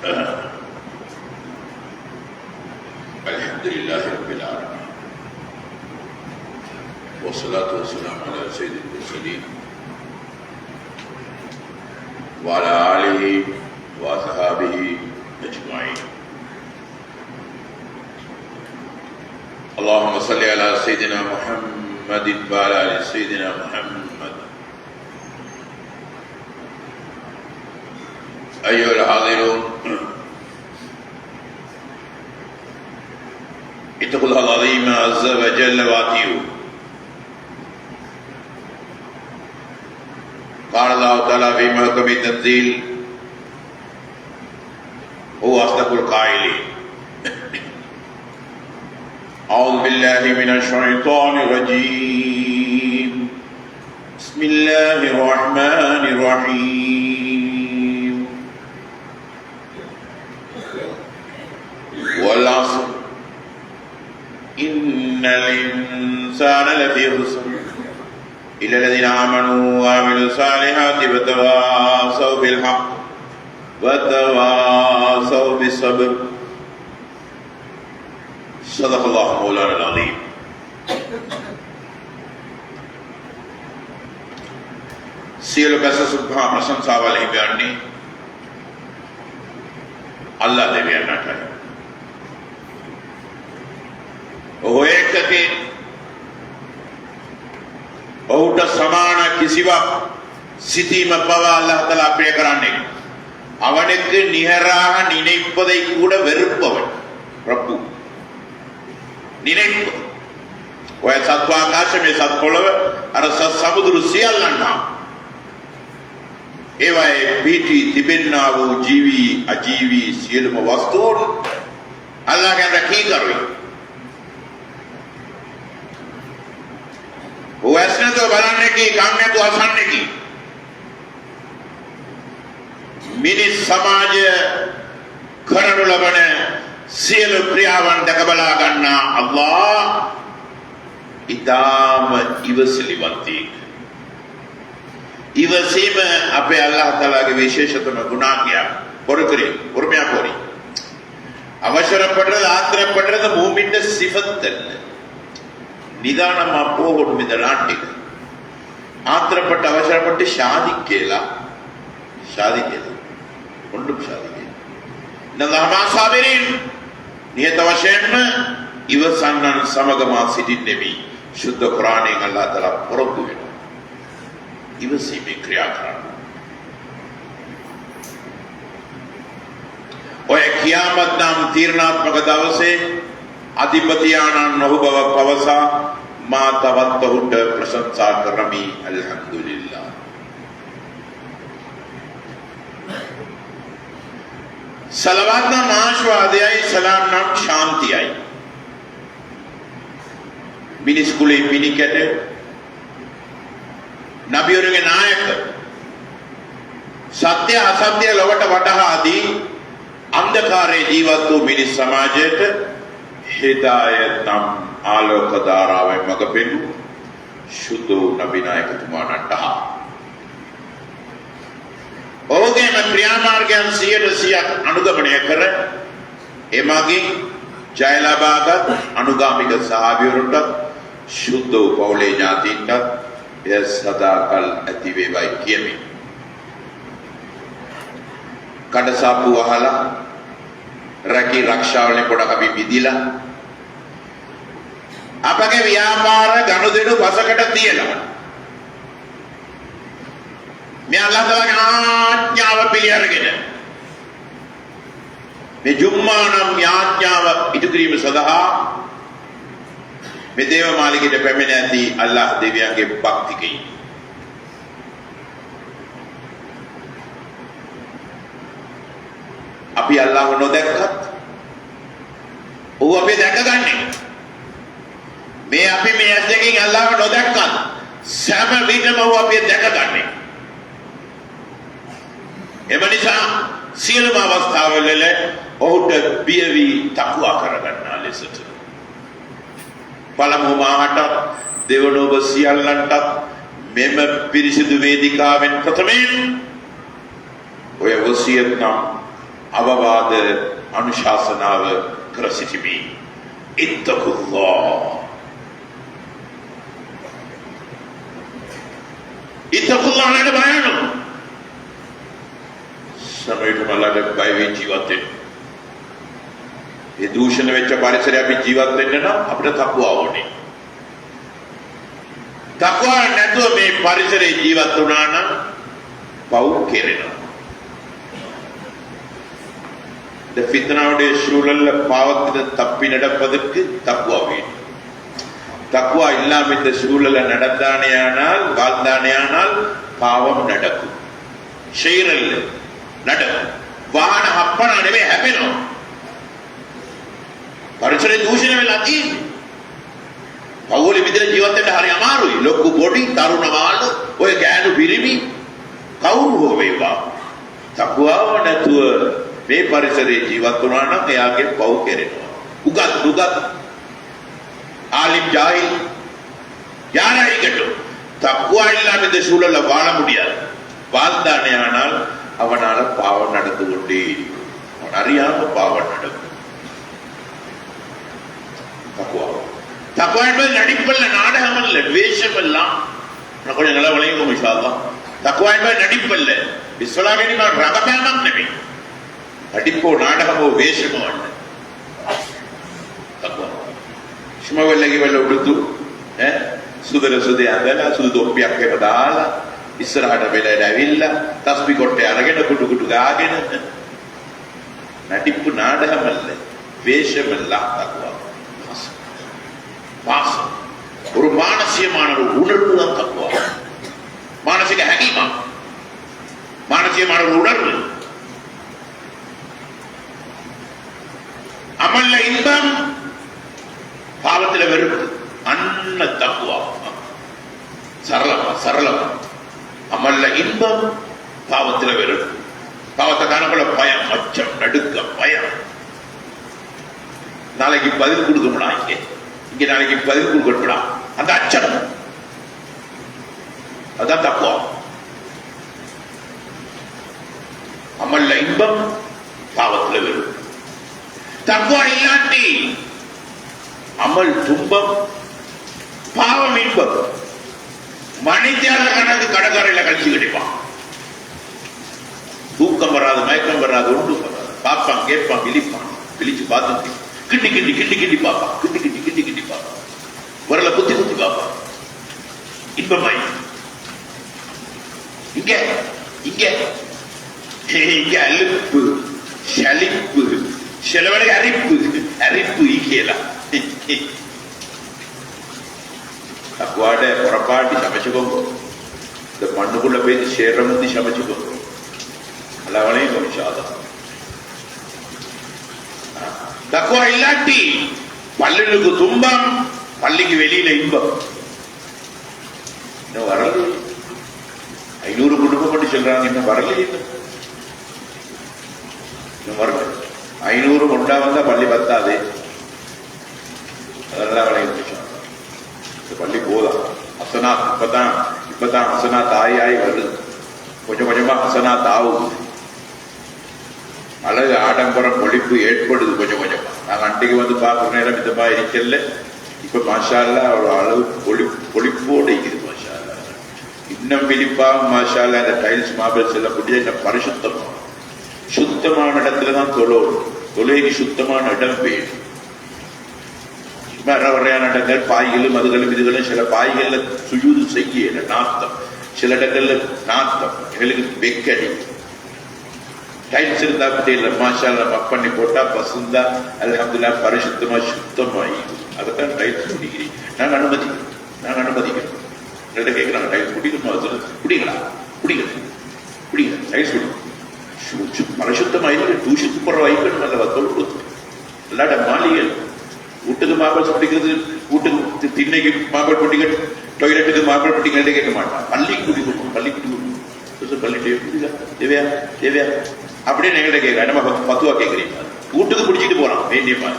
الحمد لله رب العالمين والصلاة والسلام على سيد المرسلين وعلى آله وأصحابه أجمعين. اللهم صل على سيدنا محمد وعلى آل سيدنا محمد. أيها الحاضرون، اتقوا الله العظيم عز وجل وأطيعوه. قال الله تعالى في محكم التنزيل: هو أصدق القائلين. أعوذ بالله من الشيطان الرجيم. بسم الله الرحمن الرحيم. والعصر إن الإنسان لفي خسر إلا الذين آمنوا وعملوا الصالحات وتواصوا بالحق وتواصوا بالصبر. صدق الله مولانا العظيم. සියලු බැස සුභා ප්‍රශංසාවල් හිමියන්නේ අල්ලාහ් දෙවියන්ටයි. ඔහු එකකේ ඔහුට සමාන කිසිවක් සිටීම පවා අල්ලාහ් තஆලා අපේ කරන්නේ. அவனுக்கு நிகராக நினைப்பதை கூட வெறுப்பவன் பிரபு. නිනෙක්ව ඔය සත්වාකාශ මේ සත්පොළව අර සමුදුරු සියල්ලන්නා ඒවයේ පිටි තිබෙන්නා වූ ජීවි අජීවි සියලුම වස්තුන් අල්ලාහ්ගෙන් රැකී කරුයි. ඔය ඇස්නතෝ බලන්නේ කී කන්නතු අසන්නේ කී මිනිස් සමාජය කරනු ලබන සියලු ක්‍රියාවන් දැක බලා ගන්නා අල්ලාහ් ඊටාම ඉවසිලිවන්තයි. ඉවසීම අපේ අල්ලාහ් තාලාගේ විශේෂතම ගුණාංගයක්. பொறுக்கிறே பொறுமையா போறி அவசரப்படுறது ஆத்திரப்படுறது மூமின் சிஃபத் அல்ல. நிதானமா போகணும் இந்த நாட்டுக்கு. ஆத்திரப்பட்டு அவசரப்பட்டு சாதிக்கலாம் ஒன்றும் சாதிக்கலாம். இன்னல்லாஹ் சாபிரின் නියත වශයෙන්ම ඉවසන්නන් සමගම සිටින්නේවි. සුද්ධ කුරාණයෙන් අල්ලාහ් තාලා පොරොත්තු වෙනවා. ඉවසීමේ ක්‍රියා කරන්න. ඔය කියාමත් නම් තීරණාත්මක දවසේ අධිපතියාණන් ඔහු බව පවසා මා තවත් ඔහුට ප්‍රශංසා කරමි. අල්හම්දුලිල්ලාහ්. සලවාත් නම් ආශිර්වාදයයි, සලාම් නම් ශාන්තියයි. මිනිස් කුලේ පිනිකැට නබිවරුන්ගේ නායක සත්‍ය අසත්‍ය ලොවට වටහා දී අන්ධකාරයේ ජීවත් වූ මිනිස් සමාජයට හිදායත් නම් ආලෝක ධාරාවෙන් මඟ පෙන්නු සුදු නබි නායකතුමාණන්ට ඔහුගේම ක්‍රියාමාර්ගයන් 100% අනුගමනය කර එමගින් ජය ලබාගත් අනුගාමික සහාබිවරුන්ට සුදු පවුලේ ඥාතීන්ට එය සදාකල් ඇති වේවායි කියමි. කඩසාප්පු වහලා රැකී රක්ෂාවලින් පොඩක් අපි මිදිලා අපගේ ව්‍යාපාර ගනුදෙනු පසකට තියලා මේ අල්ලාහ් තාලාගේ ආඥාව පිළිඅරගෙන මේ ජුම්මා නම් ආඥාව ඉටු කිරීම සඳහා මේ දේව මාලිගයට පැමිණ ඇති අල්ලාහ් දෙවියන්ගේ භක්තිකයි. අපි අල්ලාහ් නොදැක්කත් ඔහු අපි දැකගන්නේ. මේ අපි මේ ඇස් දෙකෙන් අල්ලාහ් නොදැක්කත් සෑම විටම ඔහු අපි දැකගන්නේ. එම නිසා සියලුම අවස්ථාවල ඔහුට බිය වී තකුවා කරගන්නා ලෙසට පළමුව මාහට දෙවන ඔබ සියල්ලන්ටත් මෙම පිරිසිදු වේදිකාවෙන් ප්‍රථමයෙන් ඔය වසියත් නම් අවවාද අනුශාසනාව කර සිටිමි. ඉත්තකුල්ලාහ් ඉත්තකුල්ලාහ් නේද බයano සමයට මලට බය වෙ ජීවත් වෙන්න. ඒ දූෂණ වෙච්ච පරිසරය අපි ජීවත් වෙන්න නම් අපිට තක්වාව ඕනේ. තක්වා නැතුව මේ පරිසරයේ ජීවත් වුණා නම් පව් කෙරෙනවා. இந்த ஃபித்னாவுடைய சூழல்ல பாவத்தை தப்பி நடப்பதற்கு தக்குவா வேண்டும். தக்குவா இல்லாம இந்த சூழல நடந்தானேயானால் வாழ்ந்தானேயானால் பாவம் நடக்கும். செய்யறல்ல நடக்கும். வாහන හප්පනා නෙවෙයි හැපෙනවා. පරිසරයේ දූෂණය වෙලා තියෙන්නේ. පවුලේ විදිහට ජීවත් වෙන්න හරි අමාරුයි. ලොකු පොඩි තරුණ මාළු ඔය ගෑනු පිරිමි කවුරු හෝ වේවා. තකුවාව නැතුව මේ පරිසරයේ ජීවත් වුණා නම් එයාගේ පව් කෙරෙනවා. උගත් ஆலிம் ஜாஹில் யாராயிக்கட்டும் தக்குவா இல்லாம இந்த சூழல வாழ முடியாது. வாழ்ந்தானே ஆனால் அவனால பாவம் நடந்து கொண்டே அவன் அறியாம பாவம் நடக்கும். தக்குவா என்பது நடிப்பல்ல, நாடகம் அல்ல, வேஷம் எல்லாம் கொஞ்சம் நல்லா விளையும் இன்ஷா அல்லாஹ். தக்குவா என்பது நடிப்பல்ல, விஸ்வலாகனி ரகபேமம் நபி நடிப்போ நாடகமோ வேஷமோ அல்ல. சும்மா வெள்ளகி வெள்ள உடுத்து සුදර සුදේ ඇඳලා සුදු තොප්පියක් එක දාලා ඉස්සරහට වෙලට ඇවිල්ලා තස්බි කොටේ අරගෙන කුටු කුටු ගාගෙන நடிப்பு நாடகம் அல்ல, வேஷமெல்லாம் தக்குவா. பாசம் ஒரு மானசியமான ஒரு உணர்வு தான் தக்குவா. மானசிக ஹகீமா, மானசியமான ஒரு உணர்வு. அமல்ல இன்பம், பாவத்தில் வெறுப்பு, அன்ன தக்குவா. சரளமா அமல்ல இன்பம், பாவத்தில் வெறுப்பு. பாவத்தை காணப்பட பயம், அச்சம், நடுக்கம், பயம். நாளைக்கு பதில் கொடுக்கணும்னா இங்க நாளைக்கு பதில் கொடுக்கணும்னா அந்த அச்சம், அதான் தக்குவா. அமல்ல இன்பம், பாவத்தில் வெறுப்பு. தக்குவா இல்லாட்டி அமல் துன்பம், பாவம் இன்பம். மணித்தியால கணக்கு கடற்கரையில கழிச்சு கிடைப்பான். தூக்கம் வராது, மயக்கம் வராது, ஒன்றும் வராது. பார்ப்பான், கேட்பான், விழிப்பான், விழிச்சு பார்த்து கிண்டி கிண்டி கிண்டி கிண்டி பார்ப்பான், கிண்டி கிண்டி கிண்டி கிண்டி பார்ப்பான், வரல குத்தி குத்தி பார்ப்பான். இன்பமாய் இங்க இங்க இங்க அலுப்பு, சலிப்பு, சிலவரை அரிப்பு, அரிப்பு ஈக்கலாம். தக்குவாட புறப்பாட்டி சமைச்சுக்கோங்க. இந்த மண்ணுக்குள்ள போய் சேர்ற முந்தி சமைச்சுக்கோங்க. எல்லாவளையும் கொஞ்சம் தக்குவா இல்லாட்டி பள்ளிக்கு துன்பம், பள்ளிக்கு வெளியில இன்பம். இன்னும் வரல. 500 குடும்பம் மட்டும் சொல்றாங்க, இன்னும் வரல. இன்னும் வரல. 500 கொண்டா வந்தா பள்ளி பத்தாது. அதெல்லாம் வளையும் பள்ளி போதான். ஹசனாத் இப்பதான் ஹசனாத் ஆகி வருது. கொஞ்சம் கொஞ்சமா ஹசனாத் ஆகுது. அழகு, ஆடம்பரம், பொழிப்பு ஏற்படுது கொஞ்சம் கொஞ்சமா. நாங்க அன்றைக்கு வந்து பார்க்குற நேரம் இந்த மாதிரி இருக்கல. இப்ப மாஷா அல்லாஹ் ஒரு அளவு பொழிப்போடு இருக்குது. மாஷா அல்லாஹ் இன்னும் விழிப்பாக மாஷா அல்லாஹ் அந்த டைல்ஸ் மார்பிள்ஸ் எல்லாம் முடிய இன்னும் பரிசுத்தமா, சுத்தமான இடத்துலதான் தொழுகைக்கு சுத்தமான இடம் வேணும். வேற வரையான இடங்கள் பாய்களும் அதுகளும் இதுகளும், சில பாய்கள்ல சுயூது செய்யல நாத்தம், சில இடங்கள்ல நாத்தம், எங்களுக்கு வெக்கடி. டைல்ஸ் இருந்தா பத்தியில மாஷா அல்லாஹ் மக் பண்ணி போட்டா பசுந்தா அல்ஹம்துலில்லாஹ் பரிசுத்தமா சுத்தமாயி. அதைத்தான் டைல்ஸ் குடிக்கிறீங்க. நாங்க அனுமதிக்கிறோம். கேட்கிறாங்க டைல்ஸ் குடிக்கணுமா? குடிங்களா? குடிங்க டைல்ஸ் குடி. பரிசுத்தமாயி தூஷித்து போற வைக்கணும் அல்லவா? தொழுது இல்லாட்ட மாளிகை வீட்டுக்கு மார்பல் பிடிக்கிறது, வீட்டுக்கு திண்ணைக்கு மார்பல் பிடிக்கிறது, டாய்லெட்டுக்கு மார்பல் பிடிக்கிறது கேட்க மாட்டான். பள்ளிக்கு குடிக்கணும், பள்ளி தேவையா அப்படின்னு எங்கிட்ட கேட்க. நம்ம பத்துவா கேட்கறீங்க, வீட்டுக்கு பிடிச்சிட்டு போறான் வேண்டிய மாதிரி.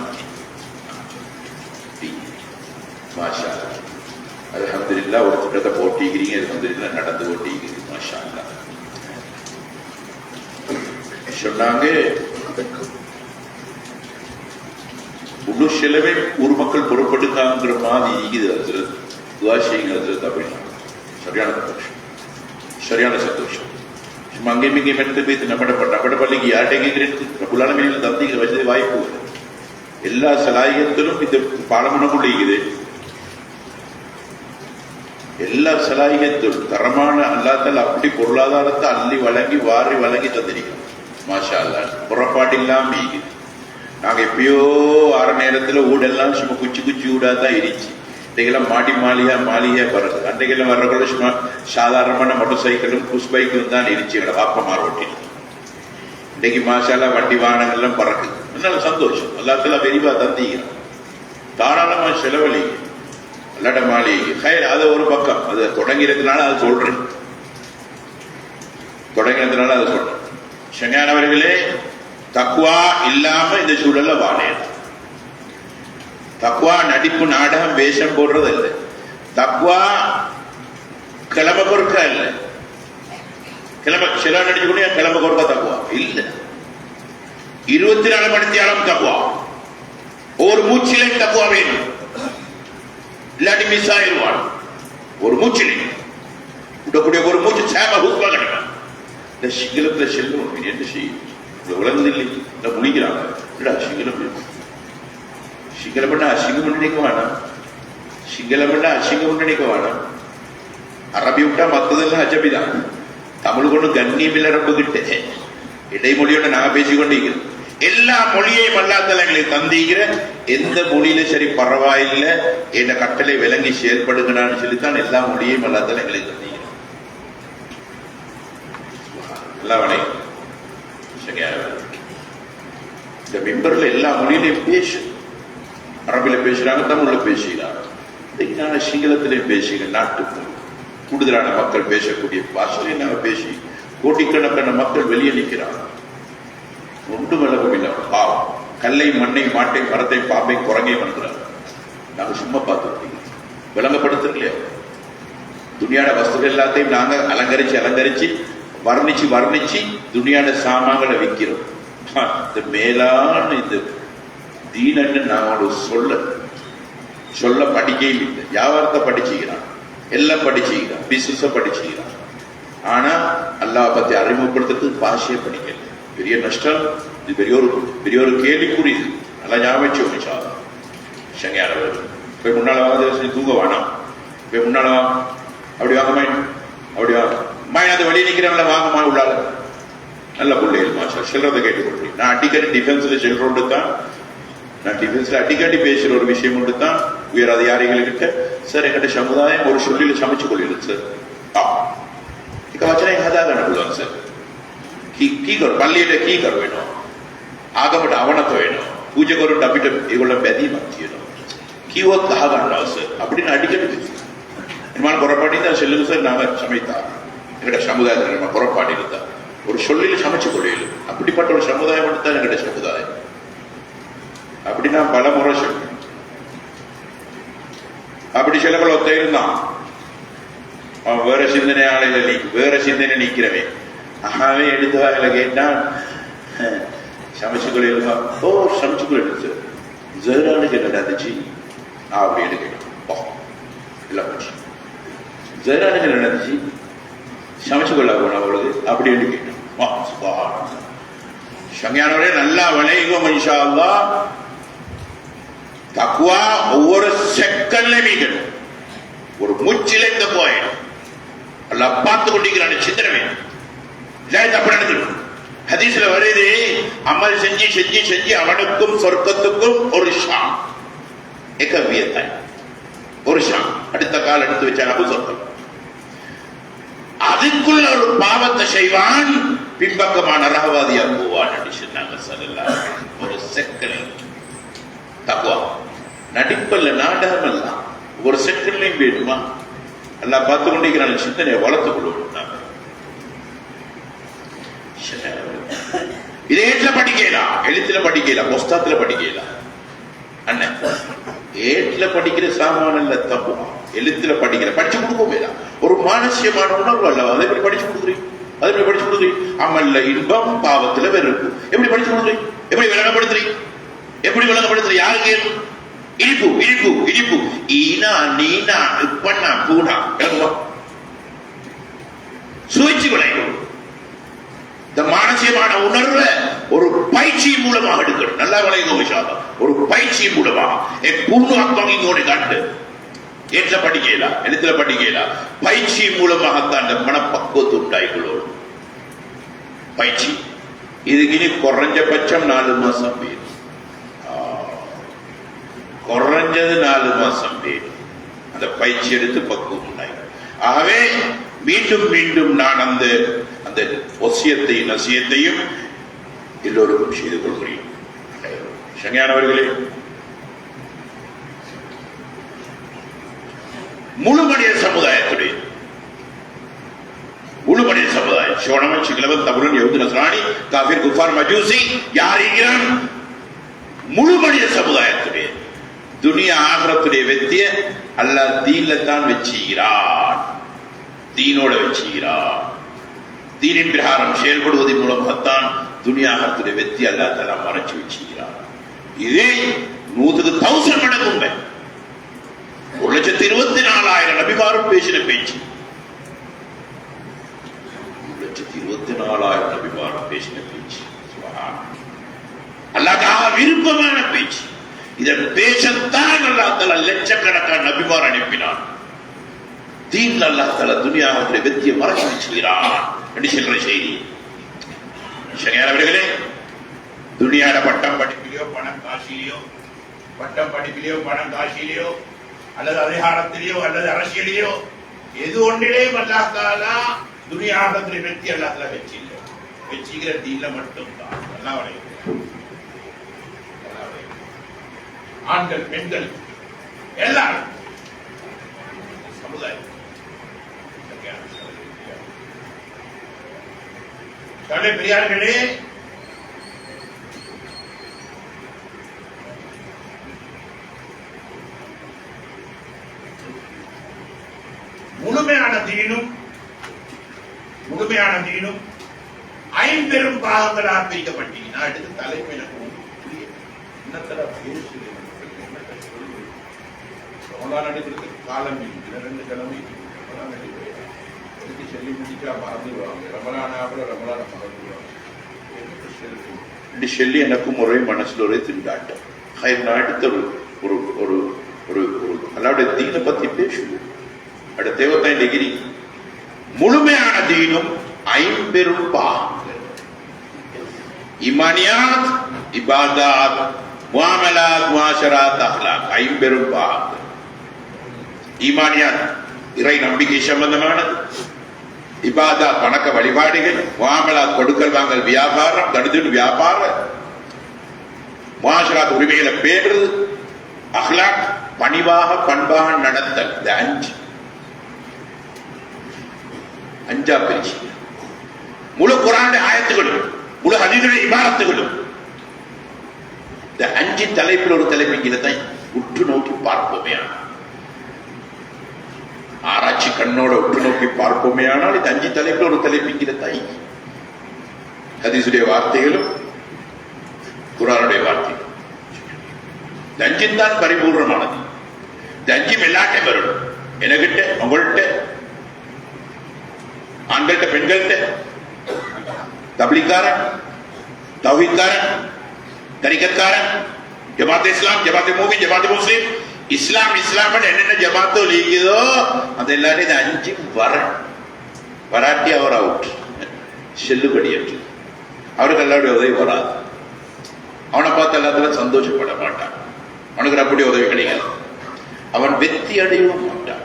மாஷா அல்ஹம்துலில்லாஹ் ஒரு திட்டத்தை போட்டிக்கிறீங்க. அல்ஹம்துலில்லாஹ் நடந்து போட்டிக்கிறீங்க. மாஷா அல்லாஹ் சொன்னாங்க முழு செலவை ஊர் மக்கள் பொறுப்படுத்தாங்கிற மாதிரி இருக்குது. துவா செய்யுங்க அப்படின்னா சரியான சந்தோஷம், சரியான சந்தோஷம். சும்மா அங்கேயும் இங்கேயும் எடுத்து போய் நம்மட பள்ளிக்கு யார்கிட்ட கேட்கிறேன் பிரபுலான தந்திக்கிற வசதி வாய்ப்பு எல்லா சலாயத்திலும் இந்த பாலமனக்குள்ள இருக்குது. எல்லா சலாயத்திலும் தரமான அல்லாத்தால் அப்படி பொருளாதாரத்தை அள்ளி வழங்கி வாரி வழங்கி தந்திருக்கோம். மாஷா அல்லா புறப்பாடு இல்லாம இருக்குது. நாங்க எப்பயோ ஆற நேரத்துல ஊடெல்லாம் சும்மா குச்சி ஊடாதான் இருந்துச்சு. இன்றைக்கெல்லாம் மாளிகையா பறகு. அன்றைக்கெல்லாம் வர்றவங்கள சும்மா சாதாரணமான மோட்டர் சைக்கிளும் புஷ் பைக்கும் தான் இருந்துச்சு எங்களை வாப்பமா ரோட்டில். இன்றைக்கு மாஷாலா வண்டி வாகனங்கள்லாம் பறக்குது. அதனால சந்தோஷம். எல்லாத்தெல்லாம் விரிவா தந்தீங்க, தாராளமா செலவழி அல்லாட மாளிகை ஹயர். அது ஒரு பக்கம். அது தொடங்கிறதுனால அதை சொல்றேன். சங்கையானவர்களே, தக்வா இல்லாம இந்த சூழல்ல வாழேன். தக்வா நடிப்பு நாடகம் வேஷம் போடுறது இல்லை. தக்வா கிளம்ப பொறுக்க இல்லை. சில நடிச்சுக்கூடிய கிளம்ப கொடுக்க தக்குவா இல்ல. 24 மணி நேரம் தக்குவா. ஒரு மூச்சிலே தக்குவா வேணும், இல்லாட்டி மிஸ் ஆயிடுவான். ஒரு மூச்சிலே விடக்கூடிய ஒரு மூச்சு சேம ஹூஸ்மா கிடைக்கும். இந்த சிங்களத்துல செல்லும் என்ன செய்யும் உலகது இல்லை. இந்த முடிக்கிறாங்க சிங்களம் பண்ண அசிங்கம் நினைக்க வேணாம். சிங்களம் பண்ண அசிங்கம் நினைக்க வேணாம். அரபி விட்டா மற்றதெல்லாம் அஜபிதான். தமிழ் கொண்டு கண்ணியம் இல்ல ரொம்ப கிட்ட இடைமொழியோட நாங்க பேசிக்கொண்டிருக்கிறோம். எல்லா மொழியையும் அல்லாதங்களை தந்திக்கிற எந்த மொழியில சரி பரவாயில்லை என்ற கட்டளை விளங்கி செயல்படுகிறான்னு சொல்லித்தான் எல்லா மொழியையும் அல்லாதங்களை தந்திக்கிறோம். இந்த மெம்பர்ல எல்லா மொழியிலையும் பேசு. அரபில பேசுறாங்க, தமிழ்ல பேசுகிறாங்க, சிங்களத்திலையும் பேசுகிறேன். நாட்டுக்கு கூடுதலான மக்கள் பேசக்கூடிய பாஷையை நாங்கள் பேசி கோட்டிக்கணக்கான மக்கள் வெளியே நிற்கிறாங்க. ஒன்று விளக்கம் இல்லை. பாவம் கல்லை மண்ணை மாட்டை மரத்தை பாம்பை குரங்கை பண்ணுறாங்க. நாங்கள் சும்மா பார்த்து விளங்கப்படுத்தலையா? துணியான வஸ்துகள் எல்லாத்தையும் நாங்கள் அலங்கரிச்சு வர்ணிச்சு துணியான சாமான்களை விற்கிறோம். இந்த மேலான இந்த தீனன்னு நாங்கள் சொல்ல படிக்கையும் இல்லை. வியாபாரத்தை படிச்சுக்கிறான், எல்லாம் படிச்சுக்கிறான், பிசினஸ படிச்சுக்கிறான். ஆனா அல்லாஹ் பத்தி அறிமுகப்படுத்துறதுக்கு பாஷையை படிக்கல. பெரிய நஷ்டம். இது பெரிய ஒரு கேள்விக்குறி. இது நல்லா ஞாபகம் சங்கையானவர் போய் முன்னால வாங்க, தூங்க வேணாம். போய் முன்னால அப்படி வாங்கம்மா, அப்படி வாங்க அது வெளியே நிக்கிறவங்கள வாங்கம்மா உள்ளால. நல்ல பிள்ளைகள் மாஷா செல்றதை கேட்டுக்கொள்றேன். நான் அடிக்கடி டிஃபென்ஸ்ல செல்றோண்டு தான், நான் டிஃபென்ஸ்ல அடிக்கடி பேசுற ஒரு விஷயம் ஒன்று தான். உயர் அதிகாரிகள்கிட்ட சார் எங்கிட்ட சமுதாயம் ஒரு சொல்லில சமைச்சு கொள்ளிடும் சார். இக்க வச்சனா ஹதாக அனுப்புவாங்க சார். பள்ளியில கீ கரு வேணும், ஆகப்பட்ட அவனத்தை வேணும், பூஜை கரு டப்பிட்ட இவங்கள பெதி மாற்றியணும், கீவோ தாக வேண்டாம் சார் அப்படின்னு அடிக்கடி பேசுவோம். என்னமான புறப்பாடி தான் சொல்லுங்க சார், நாங்க சமைத்தா எங்கிட்ட சமுதாயத்தில் நம்ம புறப்பாடி இருந்தா ஒரு சொல்லில சமைச்சு கொள்ளையில. அப்படிப்பட்ட ஒரு சமுதாயம் தான் எங்கிட்ட சமுதாயம். அப்படி நான் பல முறை சொல்றேன். அப்படி சிலபல ஒத்த இருந்தான். அவன் வேற சிந்தனை நீக்கிறவன். அவன் எடுத்து வாயில கேட்டான், சமைச்சு கொள்ளையில. ஓ சமைச்சு கொள்ளையில சார் ஜெரானுக்கு என்ன நடந்துச்சு அப்படின்னு கேட்டான். எல்லாம் ஜெரானுக்கு என்ன நடந்துச்சு, சமைச்சு கொள்ள போன அவளுக்கு அப்படின்னு கேட்டான். சங்கையானவரே நல்லா விளையும் இன்ஷா அல்லாஹ். தக்வா ஒவ்வொரு செகண்ட்ல மீக்கணும். ஒரு மூச்சில இந்த போயிடும். அல்லாஹ் பார்த்து கொண்டிருக்கிறான். சிந்தனை வேணும், தப்பு நடக்கணும். ஹதீஸ்ல வருது, அமல் செஞ்சு அவனுக்கும் சொர்க்கத்துக்கும் ஒரு ஷாம் ஏகவியத்தாய் ஒரு ஷாம். அடுத்த கால் எடுத்து வச்சான் அபு சொர்க்கம். அதுக்குள்ள ஒரு பாவத்தை செய்வான், பின்பக்கமான நரகவாதியா போவான் அப்படி சொன்னாங்க ஸல்லல்லாஹு அலைஹி வஸல்லம். ஒரு செகண்ட் தக்வா நடிப்பல்ல, நாடகம் அல்ல. ஒரு செகண்ட்லையும் வேணுமா? அல்லாஹ் பார்த்து கொண்டிருக்கிறான். சிந்தனையை வளர்த்துக் கொள்வோம். இதே படிக்கலாம், எழுத்துல படிக்கலாம், புஸ்தகத்துல படிக்கலாம். அண்ணன் ஏட்ல படிக்கிற சாமான தப்பு, எழுத்துல படிக்கிற படிச்சு கொடுக்கவே ஒரு மானசியமான உணர்வு அல்லவா? அதை எப்படி படிச்சு கொடுக்குறீங்க? அது எப்படி படிச்சு கொடுக்குறீங்க? அமல்ல இன்பம் பாவத்துல வெறுப்பு. எப்படி படிச்சு கொடுக்குறீங்க? எப்படி விளங்கப்படுத்துறீங்க? எப்படி விளங்கப்படுத்துறீங்க? யாருக்கு இனிப்பு இனிப்பு இனிப்பு ஈனா நீனா இப்பண்ணா பூனா விளங்குமா? சுவைச்சு விளையும். இந்த மானசியமான உணர்வை ஒரு பயிற்சி மூலமாக எடுக்கணும். நல்லா விளையுங்க விஷாதம். ஒரு பயிற்சி மூலமாக பூர்ண ஆத்மாவோட காட்டு ஏற்ற படிக்கலாம், எழுத்துல படிக்கலாம். பயிற்சி மூலமாகத்தான் அந்த மனப்பக்குவத்தை உண்டாயிக்கொள்ளும். பயிற்சி இதுக்கு இனி குறைஞ்சபட்சம் 4 மாசம் பேர், குறைஞ்சது 4 மாசம் பேர் அந்த பயிற்சி எடுத்து பக்குவம் உண்டாய். ஆகவே மீண்டும் மீண்டும் நான் அந்த அந்த ஒசியத்தையும் நசியத்தையும் எல்லோருக்கும் செய்து கொள்கிறேன். சங்கையானவர்களே, முழு மனித சமுதாயத்துடைய முழு மனித சமுதாயம் சிவனமன் சிங்களவன் தமிழன் யஹூதி நஸ்ரானி காஃபிர் குஃபார் மஜூசி யார் இருக்கிறான்? முழு மனித சமுதாயத்துடைய துனியா ஆகிரத்துடைய வெத்திய அல்லாஹ் தீன்ல தான் வச்சுகிறான். தீனோட வச்சுகிறான். தீனின் பிரகாரம் செயல்படுவதன் மூலமாகத்தான் துனியா ஆகிரத்துடைய வெத்தி அல்லாஹ் தஆலா மறைச்சு வச்சுகிறான். இது 100,000 மடங்கு உண்மை. 1,24,000 நபிமாரும் பேசின பேச்சு. 1,24,000 நபிமாரும் பேசின பேச்சு. அல்லாஹ்வுக்கு விருப்பமான பேச்சு. இதன் பேசத்தான் அல்லாஹ் தஆலா லட்சக்கணக்கான நபிமார் அனுப்பினான். தீன்ல அல்லாஹ் தஆலா துனியாவுடைய வெற்றியை மறைச்சு வச்சுகிறான் என்று சொல்ற செய்தி. சரியானவர்களே, துனியாட பட்டம் படிப்பிலையோ பணம் காசிலையோ, பட்டம் படிப்பிலையோ பணம் காசிலையோ, அல்லது அதிகாரத்திலேயோ அல்லது அரசியலையோ எது ஒன்றிலேயும் அல்லாஹ் தஆலா துனியாவுடைய வெற்றி அல்லாஹ் தஆலா வெற்றியில்லை. வெற்றிகிற தீன்ல மட்டும்தான். அல்லாஹ் வளைக்கிறார். ஆண்கள் பெண்கள் எல்லாரும் சமுதாயம் பெரியார்களே, முழுமையான தீனும் 5 பெரும் பாகங்களாக பிரிக்கப்பட்டீங்க. நான் எடுத்து தலைமை எனக்கு காலம் 2 கிழமை சொல்லி முடிச்சா மறந்துடுவாங்க. சொல்லி எனக்கும் ஒரே மனசுல ஒரே திண்டாட்டம். நான் அடுத்த ஒரு ஒரு ஒரு அல்லாவுடைய தீனை பத்தி பேசுவோம். அடுத்த 25 டிகிரி முழுமையான தீனும் 5 பெரும் பாகங்கள். ஈமானியாத், இபாதாத், முஆமலாத், முஆஷராத், அஹ்லாக் 5 பெரும் பாகங்கள். ஈமானியாத் இறை நம்பிக்கை சம்பந்தமானது, இபாதாத் வணக்க வழிபாடுகள், முஆமலாத் கொடுக்கல் வாங்கல் வியாபாரம், தடுத்து வியாபாரம், முஆஷராத் உரிமைகளை பேணுறது, அஹ்லாக் பணிவாக பண்பாக நடத்தல். இந்த 5 பிரிச்சு முழு குர்ஆன் ஆயத்துகளும் முழு ஹதீஸுடைய இபாரத்துகளும் இந்த 5 தலைப்பில் ஒரு தலைப்பில் தான் உற்று நோக்கி பார்ப்போமே. ஆராய்ச்சி கண்ணோட உற்று நோக்கி பார்ப்போமே ஆனால் இந்த 5 தலைப்பில் ஒரு தலைப்பில் தான் ஹதீஸுடைய வார்த்தைகளும் குர்ஆனுடைய வார்த்தைகளும். இந்த 5 தான் பரிபூர்ணமானது. இந்த 5 எல்லாத்தையும் வரணும். எனக்கிட்ட, உங்கள்கிட்ட, ஆண்கள்கிட்ட, பெண்கள்கிட்ட, தப்லீக்காரன், தௌஹீத்காரன், தரிகத்காரன், ஜமாத் இஸ்லாம், ஜமாத் மூமின், ஜமாத் முஸ்லிம், இஸ்லாம் என்னென்ன ஜமாத்தோ லீக்குதோ அந்த எல்லாரும் இந்த 5 வராட்டி அவர் அவுட், செல்லுபடியற்று. அவருக்கு எல்லாருடைய உதவி வராது. அவனை பார்த்து எல்லாத்துல சந்தோஷப்பட மாட்டான். அவனுக்கு அப்படி உதவி கிடைக்காது. அவன் வெற்றி அடையவும் மாட்டான்.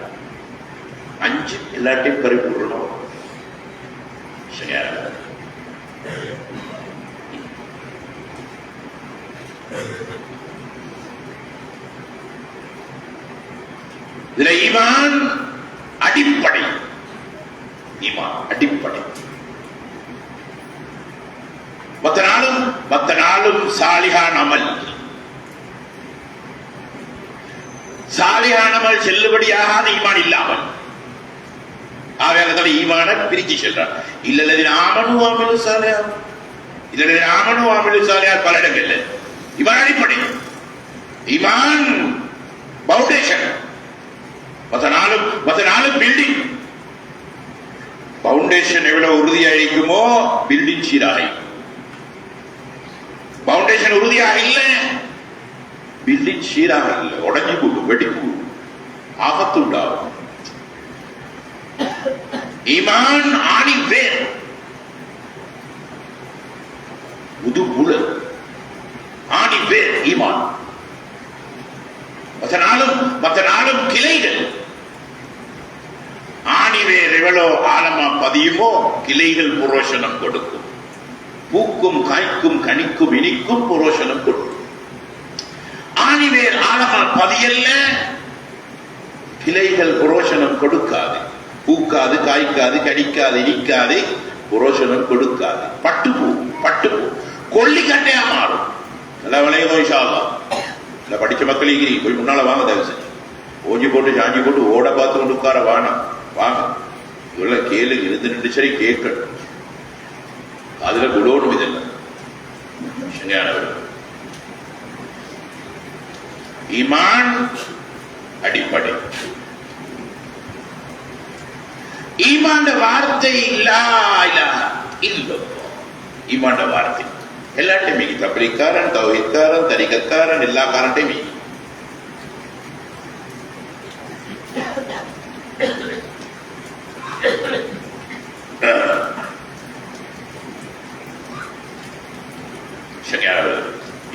5 எல்லாத்தையும் பரிபூர்ணம். இதுல ஈமான் அடிப்படை. ஈமான் அடிப்படை. மத்த நாளும் சாலிஹான் அமல். சாலிஹான் அமல் செல்லுபடியாகாத ஈமான் இல்லாமல் ஆகையால ஈமான பிரிச்சு சொல்றான். இல்லல்லதீன ஆமனு வஅமிலு ஸாலிஹாத், இல்லல்லதீன ஆமனு வஅமிலு ஸாலிஹாத் பல இடங்கள்ல ஈமான் அடிப்படை, ஈமான் பவுண்டேஷன். மற்ற நாலு பில்டிங். பவுண்டேஷன் எவ்வளவு உறுதியா இருக்குமோ பில்டிங் சீராக. பவுண்டேஷன் உறுதியாக இல்ல, பில்டிங் சீராக இல்லை, உடஞ்சி போடும், வெடிப்பு, ஆபத்து உண்டாகும். ஈமான் ஆணி வேர், முதுகுல ஆணி வேர் ஈமான். மற்ற நாளும் கிளைகள். ஆணிவேர் எவ்வளவு ஆழமா பதியுமோ கிளைகள் புரோஷனம் கொடுக்கும். பூக்கும், காய்க்கும், கனிக்கும், இனிக்கும் புரோஷனம் கொடுக்கும். ஆணிவேர் ஆழமா பதியல்ல, கிளைகள் புரோஷனம் கொடுக்காது, பூக்காது, காய்க்காது, கடிக்காது, இனிக்காது, புரோஷனம் கொடுக்காது. பட்டுப்பூ கொல்லிக்கட்டையா மாறும். நல்லா விளையணும் இன்ஷா அல்லாஹ். இல்ல படிச்ச மக்கள் போய் முன்னால வாங்க, தயவு செஞ்சு ஓஞ்சி போட்டு சாஞ்சி போட்டு ஓட பார்த்து கொண்டு உட்கார வாங்க. இவ்வளவு கேளு, இருந்து நின்று சரி கேட்கணும். அதுல குடோனும் இதெல்லாம் ஈமான் அடிப்படை. ஈமான் வார்த்தை லா இலாஹ இல்லல்லாஹ். ஈமான் வார்த்தை எல்லாட்டையும் மீகி. தப்லீக்காரன், தௌஹீத்காரன், தரிகத்காரன், எல்லா காரன்ட்டையும் மீகி.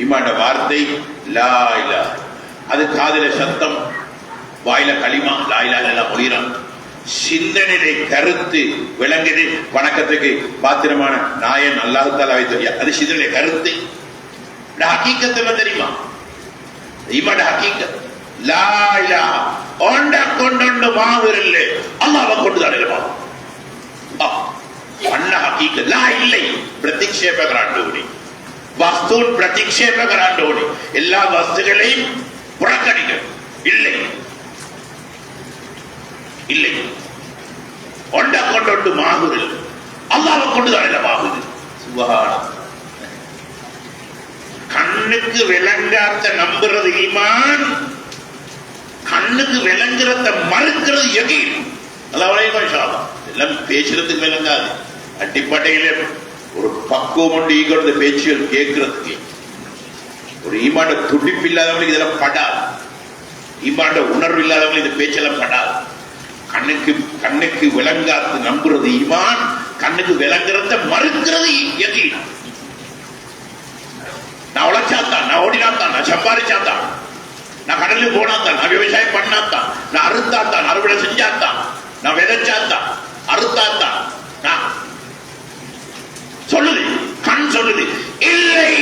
ஈமான் வார்த்தை லா இலாஹ. அது காதில சத்தம், வாயில களிமா லா இலாஹ இல்லல்லாஹ் மொழிறான். சிந்தனை கருத்து விளங்குது. வணக்கத்துக்கு பாத்திரமான நாயன் அல்லாஹ் தஆலாவை தெரியும். அது சிந்தனை கருத்து. ஹகீகத் தெரியுமா? ஈமான் ஹகீகத் லா இலாஹ ஒண்ட கொண்டு மாவிரல்ல அல்லாஹ்வை கொண்டுதான் இல்லமா. அண்ண ஹகீகத் லா இல்லை பிரதிக்ஷேபகராண்டோடி வஸ்துன் பிரதிக்ஷேபகராண்டோடி எல்லா வஸ்துகளையும் புறக்கணிக்க இல்லை. ஒண்ட கொண்டு மாகுது அல்லாஹ்வை கொண்டுதான் இல்ல மாகுது. சுப்ஹானல்லாஹ். கண்ணுக்கு விளங்காத நம்புறது ஈமான், கண்ணுக்கு விளங்குறத மறுக்கிறது யகீன். எல்லாம் பேசுறதுக்கு விளங்காது. அடிப்படையில ஒரு பக்குவம் உண்டு ஈகோட பேச்சுகள் கேட்கறதுக்கு. ஒரு ஈமாண்ட துடிப்பு இல்லாதவங்களுக்கு இதெல்லாம் படாது. ஈமாண்ட உணர்வு இல்லாதவங்களுக்கு இந்த பேச்செல்லாம் படாது. கண்ணுக்கு விளங்காது நம்புறது ஈமான், கண்ணுக்கு விளங்குறத மறுக்கிறது யகீன். நான் உழைச்சாத்தான், நான் ஓடினாத்தான், நான் சம்பாதிச்சாத்தான், நான் கடலுக்கு போனாத்தான், நான் விவசாயம் பண்ணாத்தான், நான் அறுத்தாத்தான், அறுவடை செஞ்சாத்தான், நான் விதைச்சாத்தான், அறுத்தாத்தான், நான் சொல்லுது கண் சொல்லுது இல்லை,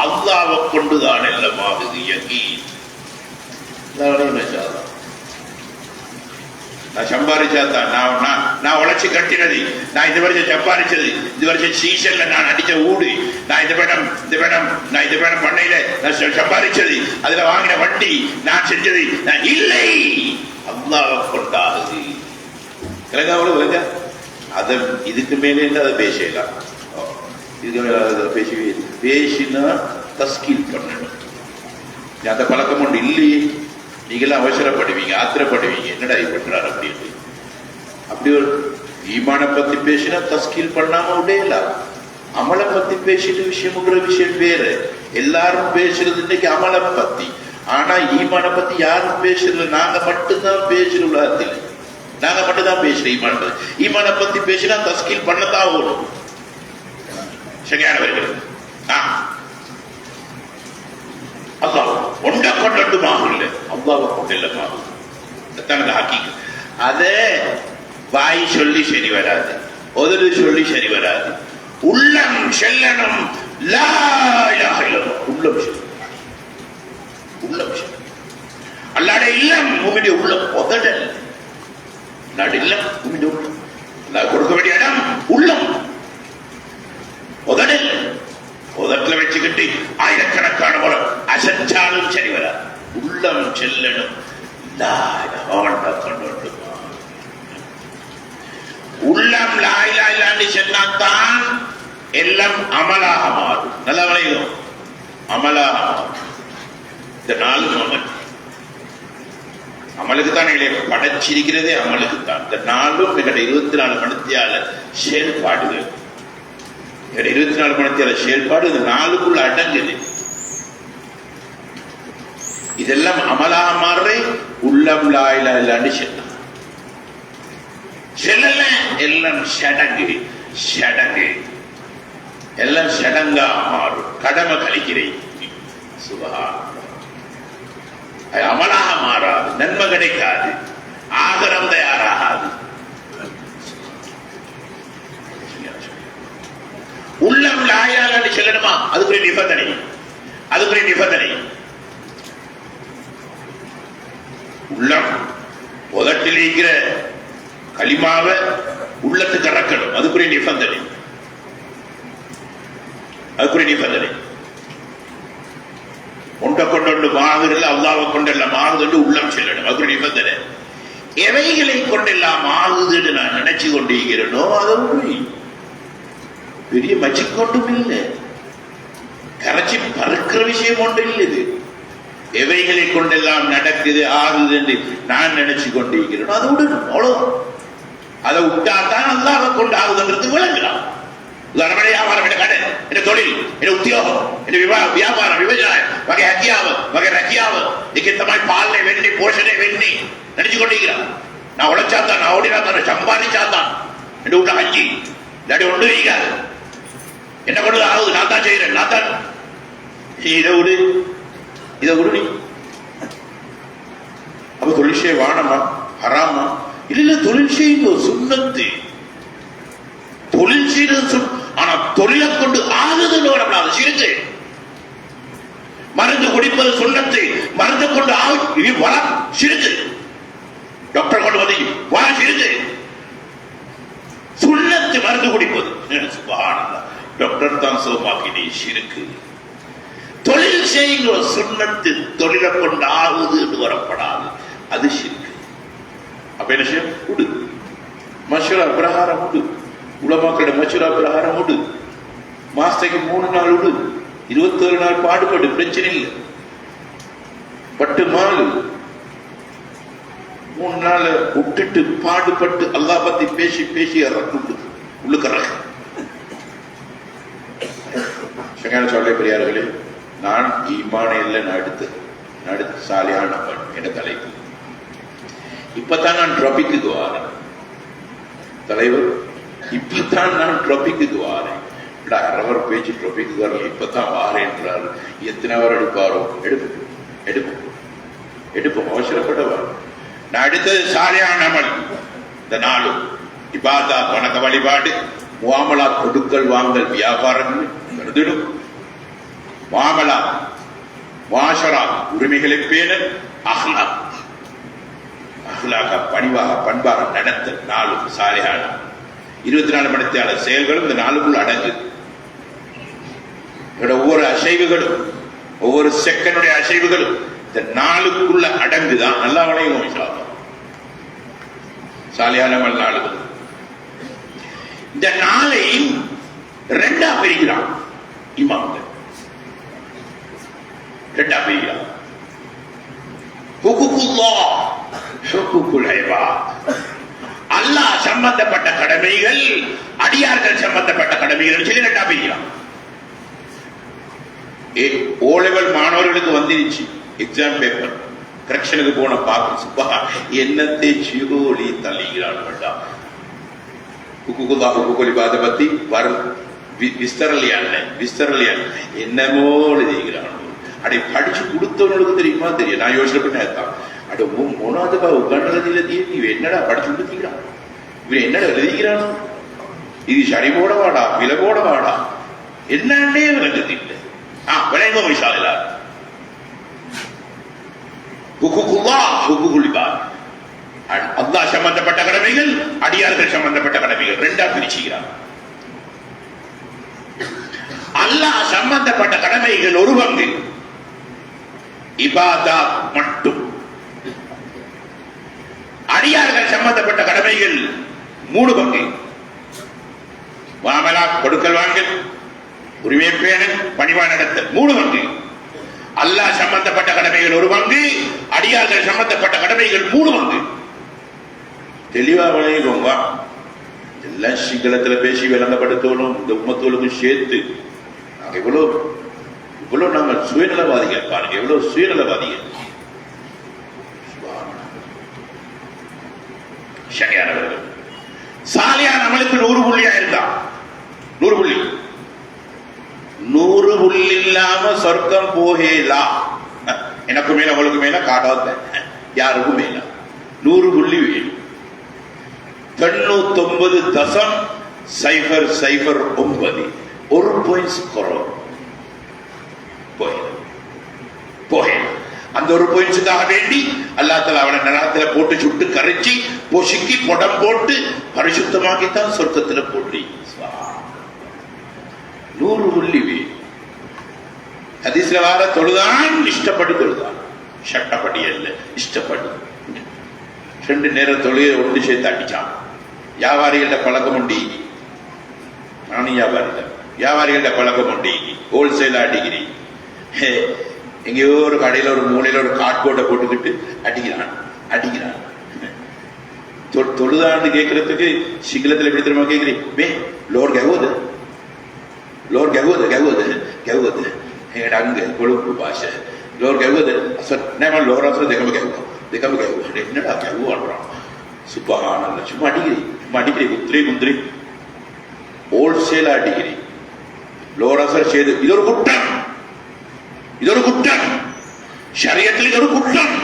அல்லாஹ்வை கொண்டுதான் எல்லாமாகுது யகீன். நான் சம்பாதிச்சாத்தான், நான் உழைச்சி கட்டினது, நான் இந்த வருஷம் சம்பாதிச்சது, இந்த வருஷம் சீசன்ல நான் அடிச்ச ஊடு, நான் இந்த பேடம் பண்ணையில நான் சம்பாதிச்சது, அதுல வாங்கின வண்டி, நான் செஞ்சது நான் இல்லை, அல்லாஹ்வை கொண்டாகுது. விளங்க அத இதுக்கு மேலே அதை பேசலாம். பேசினா தஸ்கீல் பண்ணணும். அந்த பழக்கம் ஒன்று இல்லையே. நீங்களாம் அவசரப்படுவீங்க, ஆத்திரப்படுவீங்க, என்னடா பண்றாரு அப்படின்னு. அப்படி ஒரு ஈமான பத்தி பேசினா தஸ்கீல் பண்ணாம உடையலாம். அமலை பத்தி பேசிட்டு விஷயம் வேறு. எல்லாரும் பேசுறது இன்னைக்கு அமலை பத்தி. ஆனா ஈமான பத்தி யாரும் பேசுறது, நாங்க மட்டும்தான் பேசுறோம். உலகத்தில் நாங்க மட்டும்தான் பேசுறோம். ஈமான பத்தி பேசினா தஸ்கீல் பண்ணத்தான் ஓடும். சரியானவர்கள் அல்லாஹ் ஒண்ட கொண்டு மாகுல்ல, அல்லாஹ்வை கொண்டு மாகுல் ஹக்கீக். அதே வாய் சொல்லி சரி வராது, உதடு சொல்லி சரி வராது. உள்ளம் செல்லணும். லா இலாஹ இல்லல்லாஹ். உள்ளம் அல்லாஹ்வுடைய இல்லம் உம்முடைய உள்ளம். உதடல் அல்லாஹ்வுடைய இல்லம் உம்முடைய உள்ளம். அல்லாஹ் கொடுக்க வேண்டிய இடம் உள்ளம். உதட்டில் வச்சுக்கிட்டு ஆயிரக்கணக்கான முறை அசைச்சாலும் சரி வராது. உள்ளம் செல்லணும். உள்ளம் லா இலாஹ இல்லல்லாஹ்னு சொன்னாதான் எல்லாம் அமலாக மாறும். நல்ல விளையும் அமலாக மாறும். இந்த நாலு அமலுக்கு தான் படைச்சிருக்கிறதே அமலுக்கு தான். இந்த நாளும் எங்கட 24 மணித்தியால செயல்பாடுகள், எங்கட 24 மணித்தியால செயல்பாடு இந்த நாளுக்குள்ள அடங்குது. இதெல்லாம் அமலாக மாறுற உள்ளம் லா இலாஹ இல்லல்லாஹ்னு சொன்னா செல்லல எல்லாம் சடங்கு சடங்கு எல்லாம் சடங்கா மாறும். கடமை கழிக்கிறேன் சுபஹான். அமலாக மாறாது, நன்மை கிடைக்காது, ஆகரம் தயாராகாது. உள்ளம் லா இலாஹ இல்லல்லாஹ் சொல்லணுமா? அதுக்குரிய நிபந்தனை, அதுக்குரிய நிபந்தனை. உள்ளம் உதட்டில் இருக்கிற களிமாவை உள்ளத்துக்கு இறக்கணும். அதுக்குரிய நிபந்தனை, அதுக்குரிய நிபந்தனை. ஒன்றை கொண்டு மாகுதல் அல்லாவை கொண்டெல்லாம் மாகுதல் உள்ளம் செல்லணும். அதுக்குரிய நிபந்தனை. எவைகளை கொண்டெல்லாம் ஆகுதுன்னு நான் நினைச்சு கொண்டிருக்கிறேனோ அதை பெரிய மச்சிக் கொண்டும் இல்லை, கரைச்சி பறக்கிற விஷயம் ஒன்றும் இல்லை. இது எவைகளை கொண்டெல்லாம் நடக்குது ஆகுது என்று நான் நினைச்சு கொண்டிருக்கிறேனோ அதை விடணும். அவ்வளவு அதை விட்டாதான் அல்லாவை கொண்டு ஆகுதுன்றது விளங்கலாம். உதாரணமாக வியாபாரம், என்ன கடை, என்ன தொழில், என்ன உத்தியோகம், என்ன வியாபாரம், விவசாயம், வகை ஹத்தியாவு, வகை ரத்தியாவு, இந்த மாதிரி பால்னை வெண்ணி போஷனை வெண்ணி நினைச்சு கொண்டிருக்கிறான். நான் உழைச்சாத்தான், நான் ஓடினாத்தான், சம்பாதிச்சாத்தான் என்று விட்டா அஞ்சு இல்லாட்டி ஒன்று வைக்காது. என்ன கொண்டு ஆகுது? நான் தான் செய்யறேன், நான் தான். இதை விடு, இதை விடு. நீ அப்ப தொழில் செய்ய வானமா ஹராமா? இல்ல, தொழில் செய்யும் சுண்ணத்து. தொழில் செய்யறது ஆனா தொழிலை கொண்டு ஆகுதுன்னு வரப்படாது. சிரிச்சு மருந்து குடிப்பது சுண்ணத்து, மருந்து கொண்டு ஆகு வர சிரிச்சு டாக்டர் கொண்டு வந்து வர சிரிச்சு சுண்ணத்து மருந்து குடிப்பது டாக்டர் தான் சோமாக்கினே சிறுக்கு. தொழில் செய்கிற சுண்ணத்து தொழிலை கொண்டு ஆகுது என்று வரப்படாது, அது சிறுக்கு. அப்ப என்ன செய்யும்? உடு மஷூரா பிரகாரம் உடு, உலமாக்களோட மஷூரா பிரகாரம் உடு. மாசத்துக்கு 3 நாள் உடு, 21 நாள் பாடுபடு, பிரச்சனை இல்லை. பட்டு மாலு 3 நாள் விட்டுட்டு பாடுபட்டு அல்லாஹ் பத்தி பேசி பேசி இறக்கு உள்ளுக்கு இறக்கு. சொல்ல பெரியார்களே, நான் ஈமான இல்லை, நடுத்து சாலியான என்ற தலைப்பு. இப்பதான் நான் ட்ராபிக்கு வாரேன் தலைவர், இப்பதான் நான் ட்ராபிக்கு வாரேன். அரவர் பேச்சு ட்ராபிக்கு வரல, இப்பதான் வாரேன்றாரு. எத்தனை அவர் எடுப்பாரோ? எடுப்போம் அவசரப்பட்டவர். நான் அடுத்தது சாலியான அமல். இந்த நாளும் இபாதா, வணக்க வழிபாடு, முஆமலா, கொடுக்கல் வாங்கல், வியாபாரங்கள் கருதிடும். முஆமலா, முஆஷரா, உரிமைகளை பேணல், அஹ்லாக், அஹ்லாக பணிவாக பண்பாக நடத்தல். நாளுக்கு சாலிஹான 24 மணித்தியாளர் செயல்களும் இந்த நாளுக்குள் அடங்கு. ஒவ்வொரு அசைவுகளும், ஒவ்வொரு செகண்டுடைய அசைவுகளும் இந்த நாளுக்குள்ள அடங்குதான். நல்லா வளையும் சாலியான நாளுகள். இந்த நாளை 2ஆ பிரிக்கிறான் இமாம்கள், 2ஆ பிரிக்கிறான். அல்லாஹ் சம்பந்தப்பட்ட கடமைகள், அடியார்கள் சம்பந்தப்பட்ட கடமைகள் சொல்லி 2ஆ பிரிக்கிறான். ஓ லெவல் மாணவர்களுக்கு வந்துருச்சு எக்ஸாம் பேப்பர், கரெக்ஷனுக்கு போன பாக்க என்னத்தை சிகோலி தள்ளுகிறான். அதை பத்தி வரும் விஸ்தரலியான என்னமோ எழுதிக்கிறான். அப்படி படிச்சு கொடுத்தவங்களுக்கு தெரியுமா? தெரியும். நான் யோசனை பண்ணேன், அட 3வது உட்காண்டதில்ல, நீ என்னடா படிச்சு கொடுத்தீங்கிறான், இவன் என்னடா எழுதிக்கிறான், இது சரி போட வாடா, விலை போட வாடா, என்னன்னே விளங்குது இல்லை. விளைங்கோ விஷாலா அல்லாஹ் சம்பந்தப்பட்ட கடமைகள், அடியார்கள் சம்பந்தப்பட்ட கடமைகள் 2ஆ பிரிச்சுகிறார். அல்லாஹ் சம்பந்தப்பட்ட கடமைகள் ஒரு பங்கு, இபாதா மட்டும். அடியார்கள் சம்பந்தப்பட்ட கடமைகள் 3 பங்கு. மாமலா கொடுக்கல் வாங்கல், உரிமை பேணல், பணிவான நடத்தல் 3 பங்கு. அல்லாஹ் சம்பந்தப்பட்ட கடமைகள் 1 பங்கு, அடியார்கள் சம்பந்தப்பட்ட கடமைகள் 3 பங்கு. தெளிவா விளையுங்க. எல்லாம் சிங்களத்தில் பேசி விளங்கப்படுத்தணும். இந்த உம்மத்தோளுக்கும் சேர்த்து நாங்கள் இவ்வளவு நாங்கள் சுயநலவாதிகள் பாருங்க, எவ்வளவு சுயநலவாதிகள். சரியானவர்கள். சாலியா நம்மளுக்கு 100 புள்ளியா இருந்தா 100 புள்ளி 100 புள்ளி இல்லாம சொர்க்கம் போகலா. எனக்கு மேல உங்களுக்கு மேல காட்டாத யாருக்கும் மேல 100 புள்ளி வேணும். 99.009 1 பாயிண்ட்ஸ் குறவு போகல. அந்த 1 பாயிண்ட்ஸுக்காக வேண்டி அல்லாஹ் தஆலா அவனை நரகத்துல போட்டு சுட்டு கரைச்சி பொசுக்கி புடம் போட்டு பரிசுத்தமாக்கித்தான் சொர்க்கத்துல போட்டு 100 புள்ளி வேணும். ஹதீஸ்ல வார தொழுதான் இஷ்டப்பட்டு தொழுதான், சட்டப்படி அல்ல, இஷ்டப்பட்டு. 2 நேரம் தொழுகை ஒன்று சேர்த்து அடிச்சான். வியாபாரிகள பழக்கம் உண்டு, நானும் வியாபாரிகள பழக்கம் உண்டு. ஹோல்சேலா அடிக்கிறீ, எங்கேயோ ஒரு கடையில ஒரு மூலையில ஒரு காட்கோட்டை போட்டுக்கிட்டு அடிக்கிறான். தொழுதான்னு கேட்கறதுக்கு சிங்களத்தில் எப்படி தெரியுமா கேட்கிறீ? லோர் கெவது அங்க கொழுப்பு பாஷை. லோர் கெவது லோர் அசர் देखा என்னடா கெவுவான்றான். சுபஹானல்லாஹ். சும்மா அடிக்கிறீ குந்திரி ஹோல்சேலா அடிக்கிறீ. லோர் அசர் செய்து இது ஒரு குற்றம். ஷரியத்தில் இது ஒரு குற்றம்.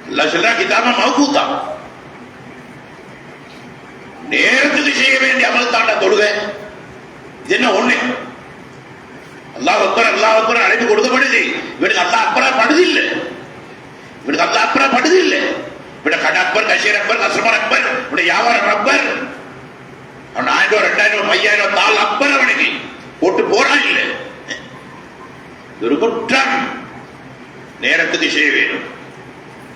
அல்லாஹ் சொல்றா கிதாப மௌகூதா. நேரத்துக்கு செய்ய வேண்டிய அமல் தாண்டா தொழுகை. இது என்ன ஒண்ணு? அல்லாஹ் அக்பர் அழைப்பு கொடுக்கப்படுது. இவனுக்கு அல்லாஹ் அக்பரா படுது இல்லை. இவனுக்கு அல்லாஹ் அக்பரா படுது இல்லை. இவன கட அக்பர், கஷீர் அக்பர், கஸ்டமர் அக்பர், இவனுடைய வியாபாரம் அக்பர். அவன் 1000 2000 5000 தாள் அக்பர் அவனுக்கு போட்டு போறான் இல்லை. ஒரு குற்றம். நேரத்துக்கு செய்ய வேணும்.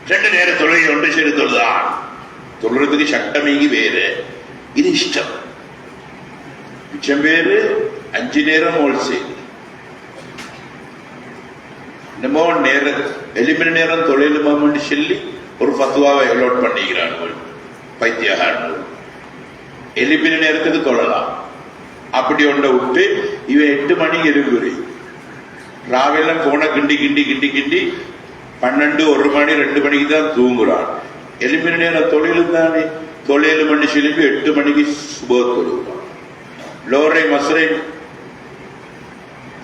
2 நேர தொழுகை ஒன்று செய்து தொழுதான். தொழுறதுக்கு சட்டமேங்கி வேறு, இது இஷ்டம். மிச்சம் வேறு 5 நேரம் ஹோல்சேல். என்னமோ எலிமின நேரம் தொழிலுமான்னு சொல்லி ஒரு ஃபத்வாவை எலோட் பண்ணிக்கிறான் பைத்தியகாரன். எலிமின நேரத்துக்கு தொழலாம் அப்படி ஒன்றை விட்டு இவன் 8 மணிக்கு எழுங்குறி ராவெல்லாம் போன கிண்டி 12 1 மணி 2 மணிக்கு தான் தூங்குறான். எலிமின நேரம் தொழிலும் தானே. 7 மணி சிலிப்பி 8 மணிக்கு சுப தொழுவான். லோரை மசுரை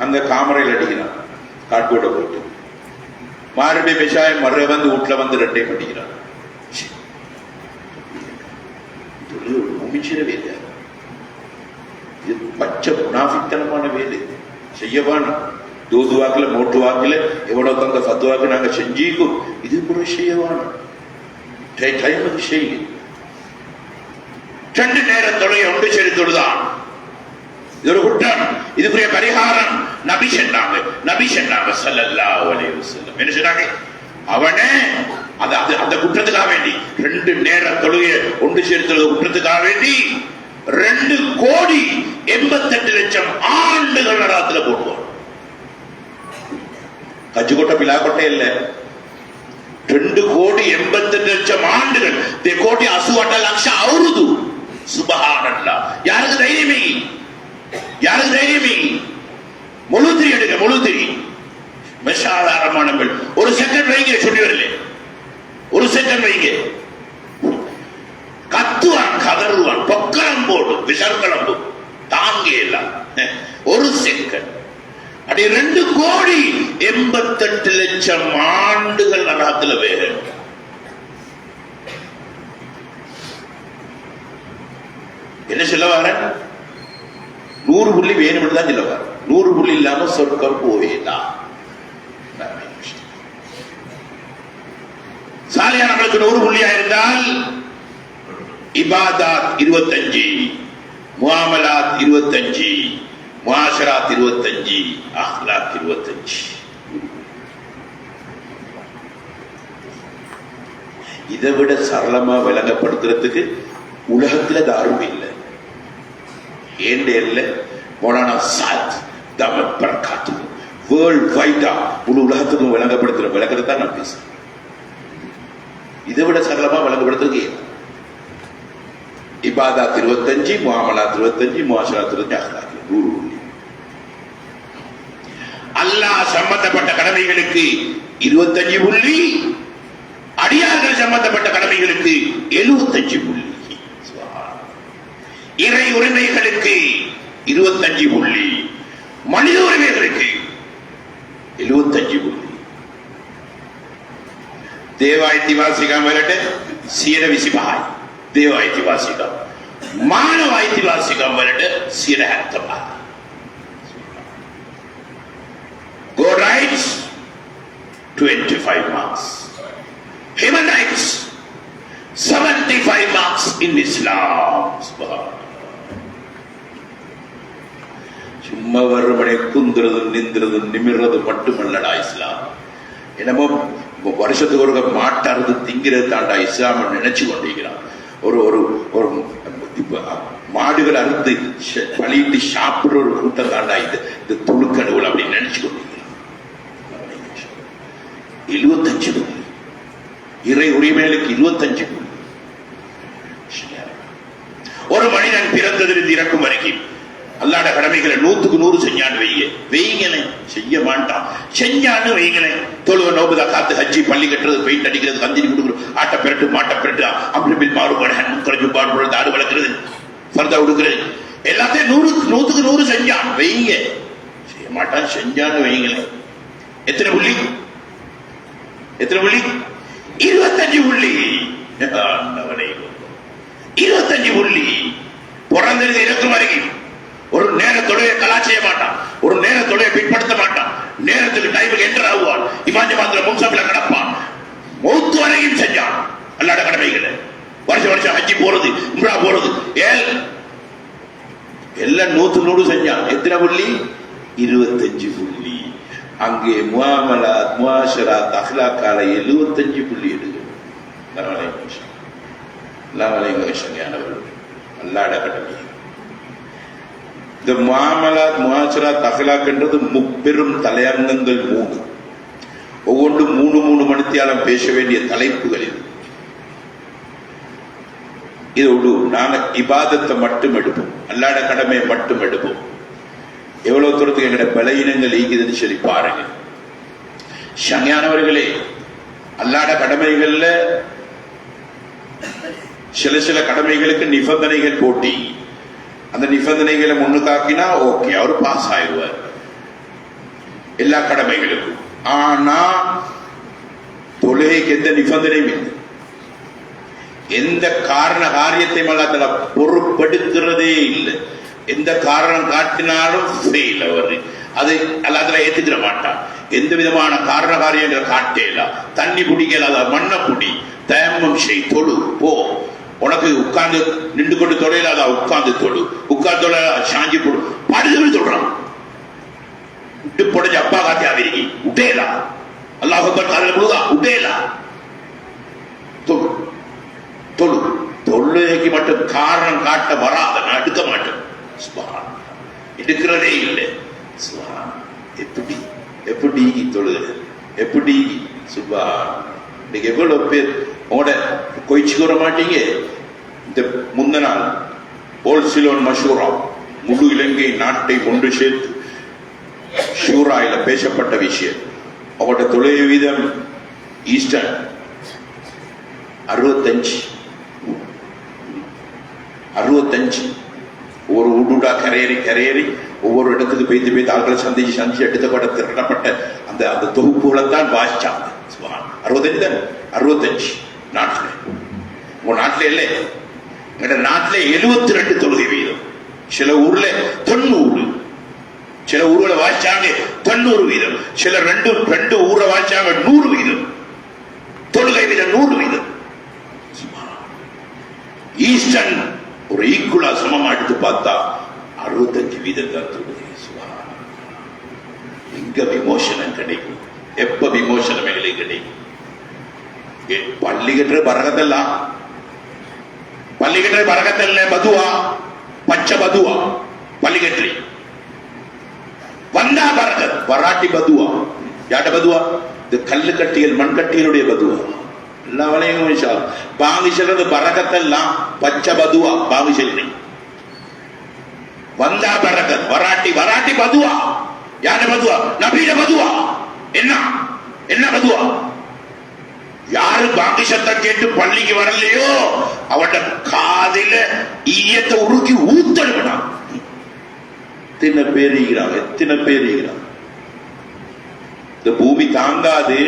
அங்க காமரையில் அடிக்கிறான் காட்கோட்டை போட்டு. மறுபடியும் விஷாயம் மறு வந்து வீட்டுல வந்து 2 பண்ணிக்கிறான். வேலை, இது பச்சை முனாஃபித்தனமான வேலை. செய்யவான தூது வாக்குல மோட்டு வாக்குல எவ்வளவு தந்த ஃபத்வாக்கு நாங்க செஞ்சிக்கும். இது கூட செய்யவான டைமுக்கு செய்ய. 2 நேரம் தொழுகை ஒன்று சரி தொழுதான். இது ஒரு குற்றம். இதுக்குரிய பரிகாரம் நபி சொன்னாங்க ஸல்லல்லாஹு அலைஹி வஸல்லம். என்ன சொன்னாங்க? அவனே அந்த குற்றத்துக்காக வேண்டி 2 நேர தொழுகை ஒன்று சேர்த்து குற்றத்துக்காக வேண்டி 2,88,00,000 ஆண்டுகள் நரகத்துல போடுவான். கஜ்ஜுகொட்டை பிலாக்கொட்டை இல்ல. 2,88,00,000 ஆண்டுகள். 1,80,00,000 அவருது. சுபஹானல்லாஹ். யாருக்கு தைரியமே? முழுத்திரி எடுங்க, முழுத்திரி சாதாரணமானவர்கள். 1 செகண்ட் வைங்க, சொல்லி வரல. 1 செகண்ட் வைங்க. கத்துவான், கதறுவான், பொக்கலம் போடு, விசர்களம்பு தாங்க எல்லாம். 1 செகண்ட். அப்படி 2,88,00,000 ஆண்டுகள் நரகத்துல வேக. என்ன சொல்ல வர? 100 புள்ளி வேணும் தான் சொல்ல வர. 100 புள்ளி இல்லாம சொர்க்கம் போவேதான். சாலியா நம்மளுக்கு 100 புள்ளியா இருந்தால் இபாதாத் 25, முஆமலாத் 25, முஆஷராத் 25, அஹ்லாக் 25. இதை விட சரளமா விளங்கப்படுத்துறதுக்கு உலகத்துல தாரும் இல்லை. ஏண்டேர்ல மௌலானா சாத் தாமத் பரக்காத்து வேர்ல்ட் வைடா முழு உலகத்துக்கும் விளங்கப்படுத்துற விளக்கத்தை தான் நான் பேசுறேன். இதை விட சரளமா விளங்கப்படுத்துறதுக்கு இபாதா 25, முஆமலா 25, முஆஷரா 25, அஹ்லாக் 100. அல்லாஹ் சம்பந்தப்பட்ட கடமைகளுக்கு 25 புள்ளி, அடியார்கள் சம்பந்தப்பட்ட கடமைகளுக்கு 75 புள்ளி, இறை உரிமைகளுக்கு 25 புள்ளி, மனித உரிமைகளுக்கு 75 புள்ளி. දේවායිතිවාසිකම් වලට 125යි. දේවායිතිවාසිකම්. මානවායිතිවාසිකම් වලට 75යි. God rights 25 marks. Human rights 75 marks in Islam. சும்மா வறுமனை குந்துறதும் நிந்துறதும் நிமிர்றது மட்டுமல்லடா இஸ்லாம். என்னமோ வருஷத்துக்கு ஒரு மாட்டாறது திங்கிறது தாண்டா இஸ்லாம் நினைச்சு கொண்டிருக்கிறான். ஒரு ஒரு ஒரு மாடுகள் அறுத்து பழிட்டு சாப்பிடுற ஒரு கூட்டம் தாண்டா இந்த துணுக்கணுகள் அப்படின்னு நினைச்சு கொண்டிருக்கிறான். 75 புள்ளி, இறை உரிமைகளுக்கு 25 புள்ளி. ஒரு மனிதன் பிறந்ததிலிருந்து இறக்கும் வரைக்கும் அல்லாட கடமைகளை 100க்கு 100 செஞ்சான்னு வைங்களே, செய்ய மாட்டான். செஞ்சான்னு வைங்களே, தொழுவ நோபுதா காத்து ஹஜ்ஜி பள்ளி கட்டுறது, பெயிண்ட் அடிக்கிறது, கந்திரி கொடுக்குறது, ஆட்ட பெரட்டு மாட்ட பெரட்டு, அம்பிள் மாறுபாடு குறைஞ்சு பாடுபடுறது, ஆடு வளர்க்கிறது, பர்தா உடுக்கிறது, எல்லாத்தையும் 100க்கு 100 செஞ்சான் வைங்க. செய்ய மாட்டான். செஞ்சான்னு வைங்களே, எத்தனை புள்ளி? எத்தனை புள்ளி? 25 புள்ளி. 25 புள்ளி. பிறந்தது இறக்கும் வரைக்கும் ஒரு நேர தொழிலை கலா செய்ய மாட்டான், ஒரு நேர தொழிலை பின்படுத்த மாட்டான், நேரத்துக்கு டைமுக்கு என்டர் ஆகுவான், இமாஞ்ச மாத்திர முன்சாபில கடப்பான், மௌத்து வரையும் செஞ்சான் அல்லாட கடமைகளை. வருஷம் வருஷம் ஹஜ்ஜி போறது, உம்ரா போறது, எல்லாம் 100க்கு 100 செஞ்சான். எத்தனை புள்ளி? 25 புள்ளி. அங்கே முஆமலாத், முஆஷராத், அஹ்லாக்கால 75 புள்ளி எடுக்கணும். அல்லாட கடமை. இந்த முஆமலாத், முஆஷராத், அஹ்லாக் என்றது முப்பெரும் தலையங்கங்கள் 3. ஒவ்வொன்றும் 3 மணித்தியாலம் பேச வேண்டிய தலைப்புகள். இதோடு நாங்க இபாதத்தை மட்டும் எடுப்போம், அல்லாட கடமையை மட்டும் எடுப்போம். எவ்வளவு தூரத்துக்கு எங்கட பலவீனங்கள் ஈக்குதுன்னு சொல்லி பாருங்க. சங்ஞானவர்களே, அல்லாட கடமைகள்ல சில கடமைகளுக்கு நிபந்தனைகள் போட்டி. அந்த நிபந்தனைகளை முன்னுக்காக்கினா ஓகே, அவர் பாஸ் ஆயிடுவார் எல்லா கடமைகளுக்கும். ஆனா தொழுகைக்கு எந்த நிபந்தனையும் இல்லை. எந்த காரண காரியத்தையும் அல்லாஹ் பொறுப்படுத்துறதே இல்லை. எந்த காரணம் காட்டினாலும் ஃபெயில் அவர். அது அல்லாஹ் ஏத்துக்கிற மாட்டான். எந்த விதமான காரண காரியங்களை காட்டேலா. தண்ணி குடிக்கலாத, மண்ணை குடி, தயம்மம் செய், தொழு போ. உனக்கு உட்கார்ந்து நின்று கொண்டு தொலைலாதா, உட்கார்ந்து தொழு, உட்கார்ந்து தொலை சாஞ்சி போடு, பாடுதல் சொல்றான். விட்டு பொடைஞ்ச அப்பா காட்டி ஆவிரிக்கி உட்டேலா, அல்லாஹ் அக்பர் காலையில் முழுதா உட்டேலா, தொழு தொழு. தொழுகைக்கு மட்டும் காரணம் காட்ட வராத, நான் எடுக்க மாட்டேன். எடுக்கிறதே இல்லை. எப்படி எப்படி தொழுது, எப்படி சுபா. இன்னைக்கு எவ்வளவு பேர் உங்களோட கொய்ச்சிக்கு வர மாட்டீங்க. இந்த முந்த நாள் ஓல்சிலோன் மஷூரா, முழு இலங்கை நாட்டை ஒன்று சேர்த்து ஷூராயில பேசப்பட்ட விஷயம். அவங்களோட தொழில் வீதம் ஈஸ்டர்ன் 65. ஒவ்வொரு ஊடுடா கரையேறி ஒவ்வொரு இடத்துக்கு பெய்து ஆட்களை சந்திச்சு எடுத்தப்பட்ட திரட்டப்பட்ட அந்த தொகுப்புகளை தான் வாசிச்சாங்க. 65 நாட்டில். உங்க நாட்டில் இல்லை, எங்க நாட்டில் 72 தொழுகை வீதம். சில ஊர்ல 90, சில ஊர்ல வாசிச்சாங்க 90 வீதம், சில ரெண்டு ஊரை வாசிச்சாங்க 100 வீதம். தொழுகை வீதம் 100 வீதம். ஈஸ்டர்ன் ஒரு ஈக்குவலா சமமா எடுத்து பார்த்தா 65 வீதம் தான் தொழுகை. எங்க விமோசனம் கிடைக்கும்? எப்ப விமோசனம் எங்களுக்கு கிடைக்கும்? பள்ளி கட்டுற பரகத்தெல்லாம் பள்ளிக்கட்டை பறக்கத்தல்ல பதுவா பச்சை பதுவா பள்ளிக்கட்டை வந்தா பறக்கத் வராட்டி பதுவா யாட்ட பதுவா இது கல்லு கட்டியல் மண் கட்டியலுடைய பதுவா எல்லாம் வளையும் பாங்கி செல்றது பறக்கத்தெல்லாம் பச்சை பதுவா பாங்கி செல்றி வந்தா பறக்கத் வராட்டி வராட்டி பதுவா யாட்ட பதுவா நபீட பதுவா என்ன என்ன பதுவா யாரு பாங்கி சத்தம் கேட்டு பள்ளிக்கு வரலையோ அவட காதில ஈயத்தை உருக்கி ஊத்தடுக்கணும் எத்தனை பேருகிறான் எத்தனை பேருகிறான் இந்த பூமி தாங்காது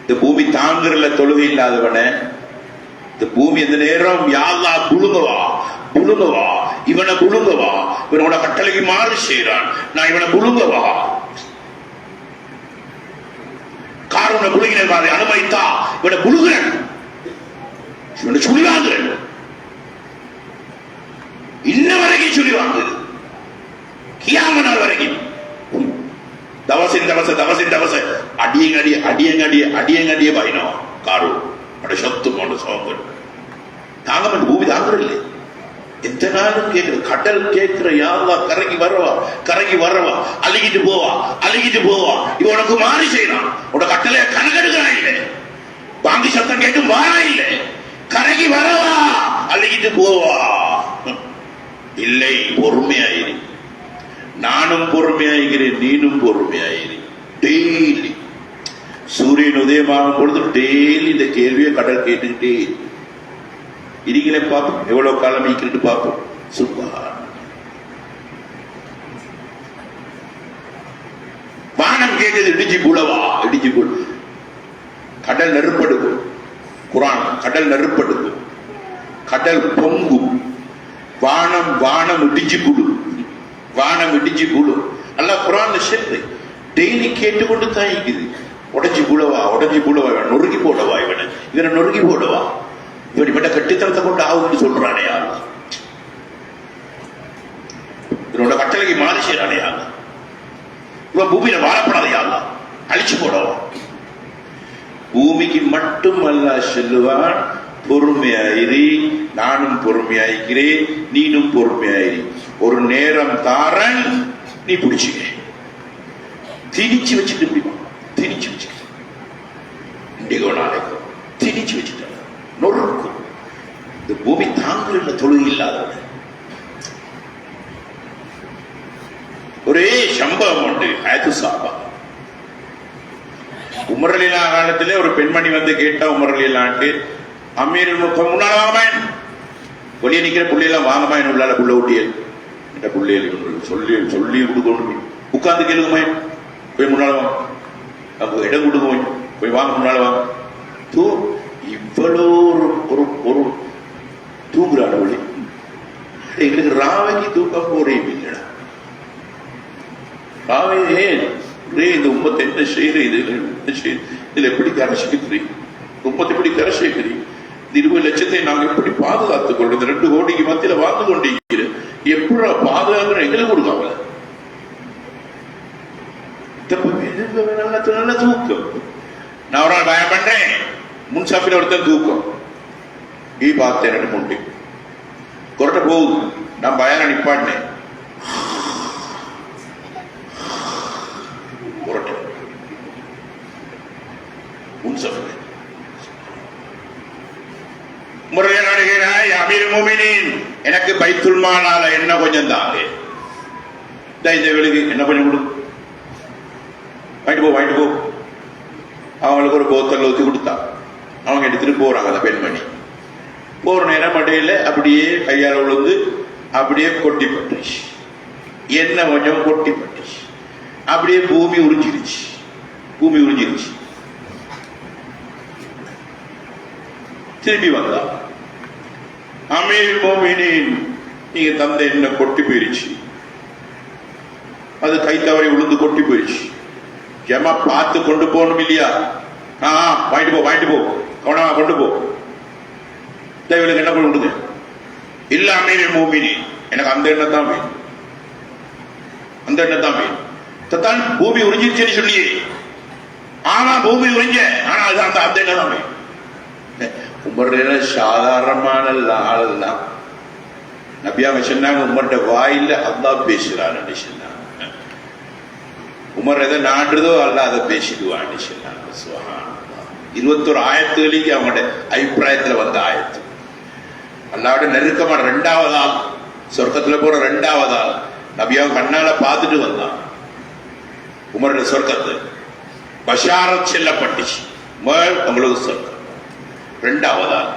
இந்த பூமி தாங்குறல தொழுகை இல்லாதவன இந்த பூமி எந்த நேரம் யாழ்லா புழுங்கவா புழுங்கவா இவனை புழுங்கவா இவனோட கட்டளைக்கு மாறு செய்யறான் நான் இவனை புழுங்கவா காரண புழுகின மாதிரி அனுமதித்தா இவனை புழுகிறேன் இவனை சுழி வாங்குறேன் இன்ன வரைக்கும் சுழி வாங்குது கியாம நாள் வரைக்கும் தவசின் தவச தவசின் தவச அடியங்கடிய அடியங்கடிய அடியங்கடிய பாயினோ காரு அட சொத்து போன சோங்கல் தாங்க பூமி தாங்குறதில்லை எந்த நாளும் கேட்கிற கடல் கேட்கிற யாவா கரைக்கு வரவா அழுகிட்டு போவா இவ உனக்கு மாறி செய்யறான் உன கட்டளை கணக்கெடுக்கிறான் இல்லை பாங்கி சத்தம் கேட்டு வாரா இல்லை கரைக்கு வரவா அழுகிட்டு போவா இல்லை பொறுமையாயிரு நானும் பொறுமையாகிறேன் நீனும் பொறுமையாயிரு டெய்லி சூரியன் உதயமாகும் பொழுது டெய்லி இந்த கேள்வியை கடல் கேட்டுக்கிட்டே இடிகளை பார்ப்போம் எவ்வளவு காலம் ஈக்கிட்டு பார்ப்போம் சுபான் வானம் கேட்டது இடிச்சு கூடவா இடிச்சு கூட கடல் நெருப்படுக்கும் குரான் கடல் நெருப்படுக்கும் கடல் பொங்கும் வானம் வானம் இடிச்சு கூடு வானம் இடிச்சு கூடு அல்ல குரான் சேர்த்து டெய்லி கேட்டுக்கொண்டு தான் இருக்குது உடஞ்சி கூடவா இவன் நொறுக்கி போடவா இவனை நொறுக்கி போடவா இப்படிப்பட்ட கட்டித்தனத்தை கொண்டு ஆகுன்னு சொல்றானே யாரு இவனோட கட்டளைக்கு மாறி செய்யறானே யாரு இவன் பூமியில வாழப்படாத யாரு அழிச்சு போடவா பூமிக்கு மட்டும் அல்ல சொல்லுவான் பொறுமையாயிரி நானும் பொறுமையாயிருக்கிறேன் நீனும் பொறுமையாயிரி ஒரு நேரம் தாரன் நீ பிடிச்சிக்க திணிச்சு வச்சுட்டு பிடிப்பான் திணிச்சு வச்சுக்க இண்டிகோ நாளைக்கும் திணிச்சு வச்சுட்டு நொறுக்கும் இந்த பூமி தாங்குகிற தொழுகை இல்லாதவன் ஒரே சம்பவம் உண்டு ஆயத்து சாபா உமரலீலா காலத்திலே ஒரு பெண்மணி வந்து கேட்டா உமரலீலான்ட்டு அமீர் முன்னால வாங்கமாயன் வெளியே நிக்கிற புள்ளையெல்லாம் வாங்கமாயன் உள்ளால புள்ள ஊட்டியல் என்ற புள்ளையல் சொல்லி சொல்லி கொடுக்கணும் உட்கார்ந்து கேளுங்கமாயன் போய் முன்னால வாங்க அப்போ இடம் கொடுங்க போய் வாங்க முன்னால வாங்க தூ இவ்வளோ ஒரு ஒரு தூங்குறாடு ஒளி எங்களுக்கு ராவைக்கு தூக்கம் போறே இல்லைடா ராவை ஏன் இந்த உம்மத்தை என்ன செய்யற இதுல எப்படி கரை சேர்க்கிறீங்க உம்மத்தை எப்படி கரை சேர்க்கிறீங்க இந்த 20 லட்சத்தை நாங்க எப்படி பாதுகாத்துக் கொள்றோம் இந்த 2 கோடிக்கு மத்தியில வாழ்ந்து கொண்டிருக்கிற எப்படி பாதுகாக்கிற எங்களுக்கு கொடுக்காம நல்ல தூக்கம் நான் ஒரு நாள் பயம் பண்றேன் முன்சாப்பில ஒருத்தன் தூக்கம் பார்த்தேன் 2 மூட்டை கொரட்ட போகுது நான் பயான நிப்பாட்டினேன் கொரட்ட முன்சாப்பில முறைய நடுகிறாய் அமீர் மோமினின் எனக்கு பைத்துல் மாலால என்ன கொஞ்சம் தாங்க இந்த வேலைக்கு என்ன கொஞ்சம் கொடு வாங்கிட்டு போ அவங்களுக்கு ஒரு போத்தல் ஊற்றி கொடுத்தா அவங்க எடுத்துட்டு போறாங்க அந்த பெண்மணி போற நேரம் மடையில அப்படியே கையால் விழுந்து அப்படியே கொட்டி பட்டுச்சு என்ன கொஞ்சம் கொட்டி பட்டுச்சு அப்படியே பூமி உறிஞ்சிருச்சு திரும்பி வந்தா அமீர் மோமினின் நீங்க தந்த என்ன கொட்டி போயிருச்சு அது கை தவறி விழுந்து கொட்டி போயிருச்சு ஏமா பார்த்து கொண்டு போகணும் இல்லையா வாங்கிட்டு போ கவனமா கொண்டு போ இவளுக்கு என்ன கொண்டு இல்ல அமீர் மோமினி எனக்கு அந்த எண்ணம் தான் வேணும் தத்தான் பூமி உறிஞ்சிருச்சுன்னு சொல்லியே ஆனா பூமி உறிஞ்ச ஆனா அது அந்த எண்ணம் தான் வேணும் உமர் சாதாரணமான ஆளெல்லாம் நபியாங்க சொன்னாங்க, உமர்கிட்ட வாயில அல்லாஹ் பேசுறான்னு சொன்னாங்க. உமர் எதை நாடுறதோ அல்ல அதை பேசிடுவான்னு சொன்னாங்க. 21 ஆயத்துகளுக்கு அவங்களோட அபிப்பிராயத்துல வந்த ஆயத்து. அல்லாவோட நெருக்கமான 2வது ஆள், சொர்க்கத்துல போற 2வது ஆள் நபியாவும் கண்ணால பார்த்துட்டு வந்தான் உமரோட சொர்க்கத்தை. பஷாரத் செல்லப்பட்டுச்சு, உங்களுக்கு சொர்க்கம். 2வது ஆள்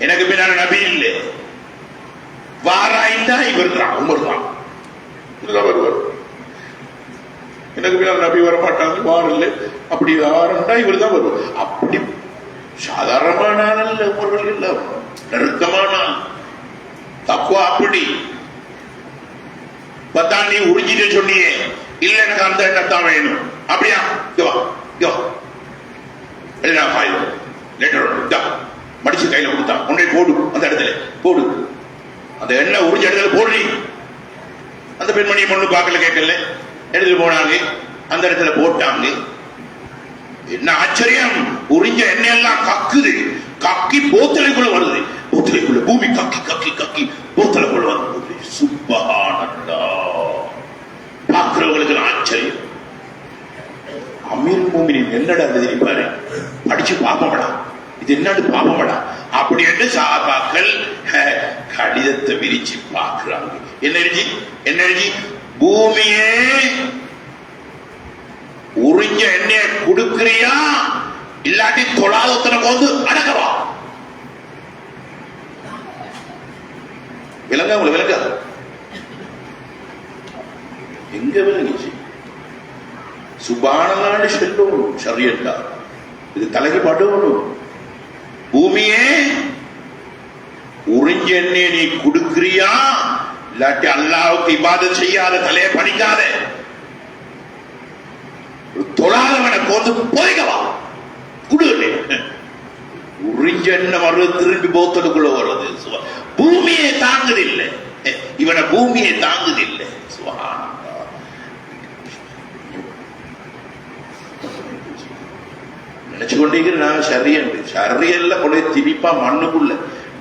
எனக்கு பின்னால நபி இல்லை, வாராய்ந்தா இவர் தான், உமர் தான் வருவார். எனக்கு பின்னால் நபி வர மாட்டாங்க, வாரில்லை. அப்படி யாருண்டா இவர் தான் வருவார். அப்படி சாதாரணமான அல்ல, உமர்கள் இல்ல, நெருக்கமான தக்குவா. அப்படி பத்தா நீ உறிஞ்சிட்டு சொன்னியே, இல்ல எனக்கு அந்த எண்ணத்தான் வேணும். அப்படியா? மடிச்சு கையில கொடுத்தா, உன்னை போடு, அந்த இடத்துல போடு, அந்த எண்ணெய் உறிஞ்ச இடத்துல போடு. அந்த பெண்மணியை பொண்ணு பார்க்கல, கேட்கல, எடுத்துட்டு போனாங்க, அந்த இடத்துல போட்டாங்க. என்ன ஆச்சரியம், உறிஞ்ச எண்ணெய் எல்லாம் கக்குது, கக்கி போத்தலைக்குள்ள வருது, போத்தலைக்குள்ள பூமி கக்கி கக்கி கக்கி போத்தலைக்குள்ள வருது. சுப்ஹானல்லாஹ், பார்க்கிறவங்களுக்கு ஆச்சரியம். அமீர் மூமினின் என்னடா தெரிப்பாரு, படிச்சு பாப்பமடா, இது என்னடு பாப்பமடா அப்படி என்று சஹாபாக்கள் கடிதத்தை விரிச்சு பார்க்கிறாங்க. என்ன எழுதி? பூமியே உறிஞ்ச எண்ணெய கொடுக்கிறியா, இல்லாட்டி தொழாதத்தனை போது அடக்கவா? விளங்க, உங்களுக்கு விளங்காது. எங்க விளங்கிச்சு? சுபானலான்னு சொல்லணும், சரியண்டா இது தலைக்கு படணும். பூமியே உறிஞ்ச எண்ணெய நீ கொடுக்கிறியா, இல்லாட்டி அல்லாஹ்வுக்கு இபாதத் செய்யாத, தலையை பணிக்காத, தொழாதவனை போது போய்கவா குடு. உறிஞ்ச எண்ணெய் வருது, திரும்பி போத்தலுக்குள்ள வருது. பூமியை தாங்குதில்லை, இவனை பூமியை தாங்குதில்லை. நினைச்சு கொண்டே நான் சரியல்ல கொண்டே திணிப்பா மண்ணுக்குள்ள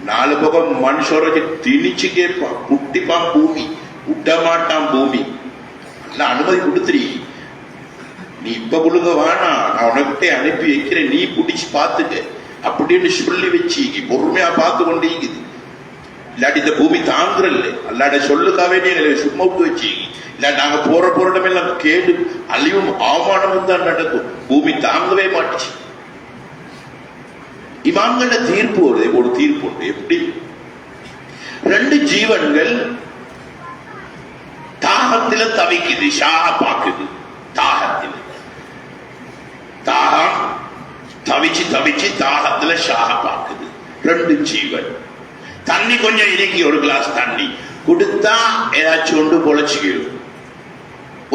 4 பக்கம் மண் சொல்றது திணிச்சு கேட்பான், குட்டிப்பான் பூமி, விட்ட மாட்டான் பூமி. எல்லாம் அனுமதி கொடுத்துரு, நீ இப்ப புழுங்க வேணா, நான் உனக்கிட்டே அனுப்பி வைக்கிறேன், நீ பிடிச்சு பார்த்துக்க அப்படின்னு சொல்லி வச்சு பொறுமையா பார்த்து கொண்டே இருக்குது. இல்லாட்டி இந்த பூமி தாங்குறல்ல, அல்லாட சொல்லுக்காவே நீங்க சும்மா விட்டு வச்சு, இல்ல நாங்க போற போராட்டம் கேடு அழிவும் அவமானமும் தான் நடக்கும். பூமி தாங்கவே மாட்டுச்சு. இமாம்கள தீர்ப்பு வருது, ஒரு தீர்ப்பு உண்டு. எப்படி? 2 ஜீவன்கள் தாகத்தில தவிக்குது, ஷாஹ பாக்குது. தாகத்தில் தாகம் தவிச்சு தவிச்சு தாகத்துல ஷாஹ பாக்குது. 2 ஜீவன். தண்ணி கொஞ்சம் இறக்கி, ஒரு கிளாஸ் தண்ணி கொடுத்தா ஏதாச்சும் ஒன்று பொழைச்சிக்கும்.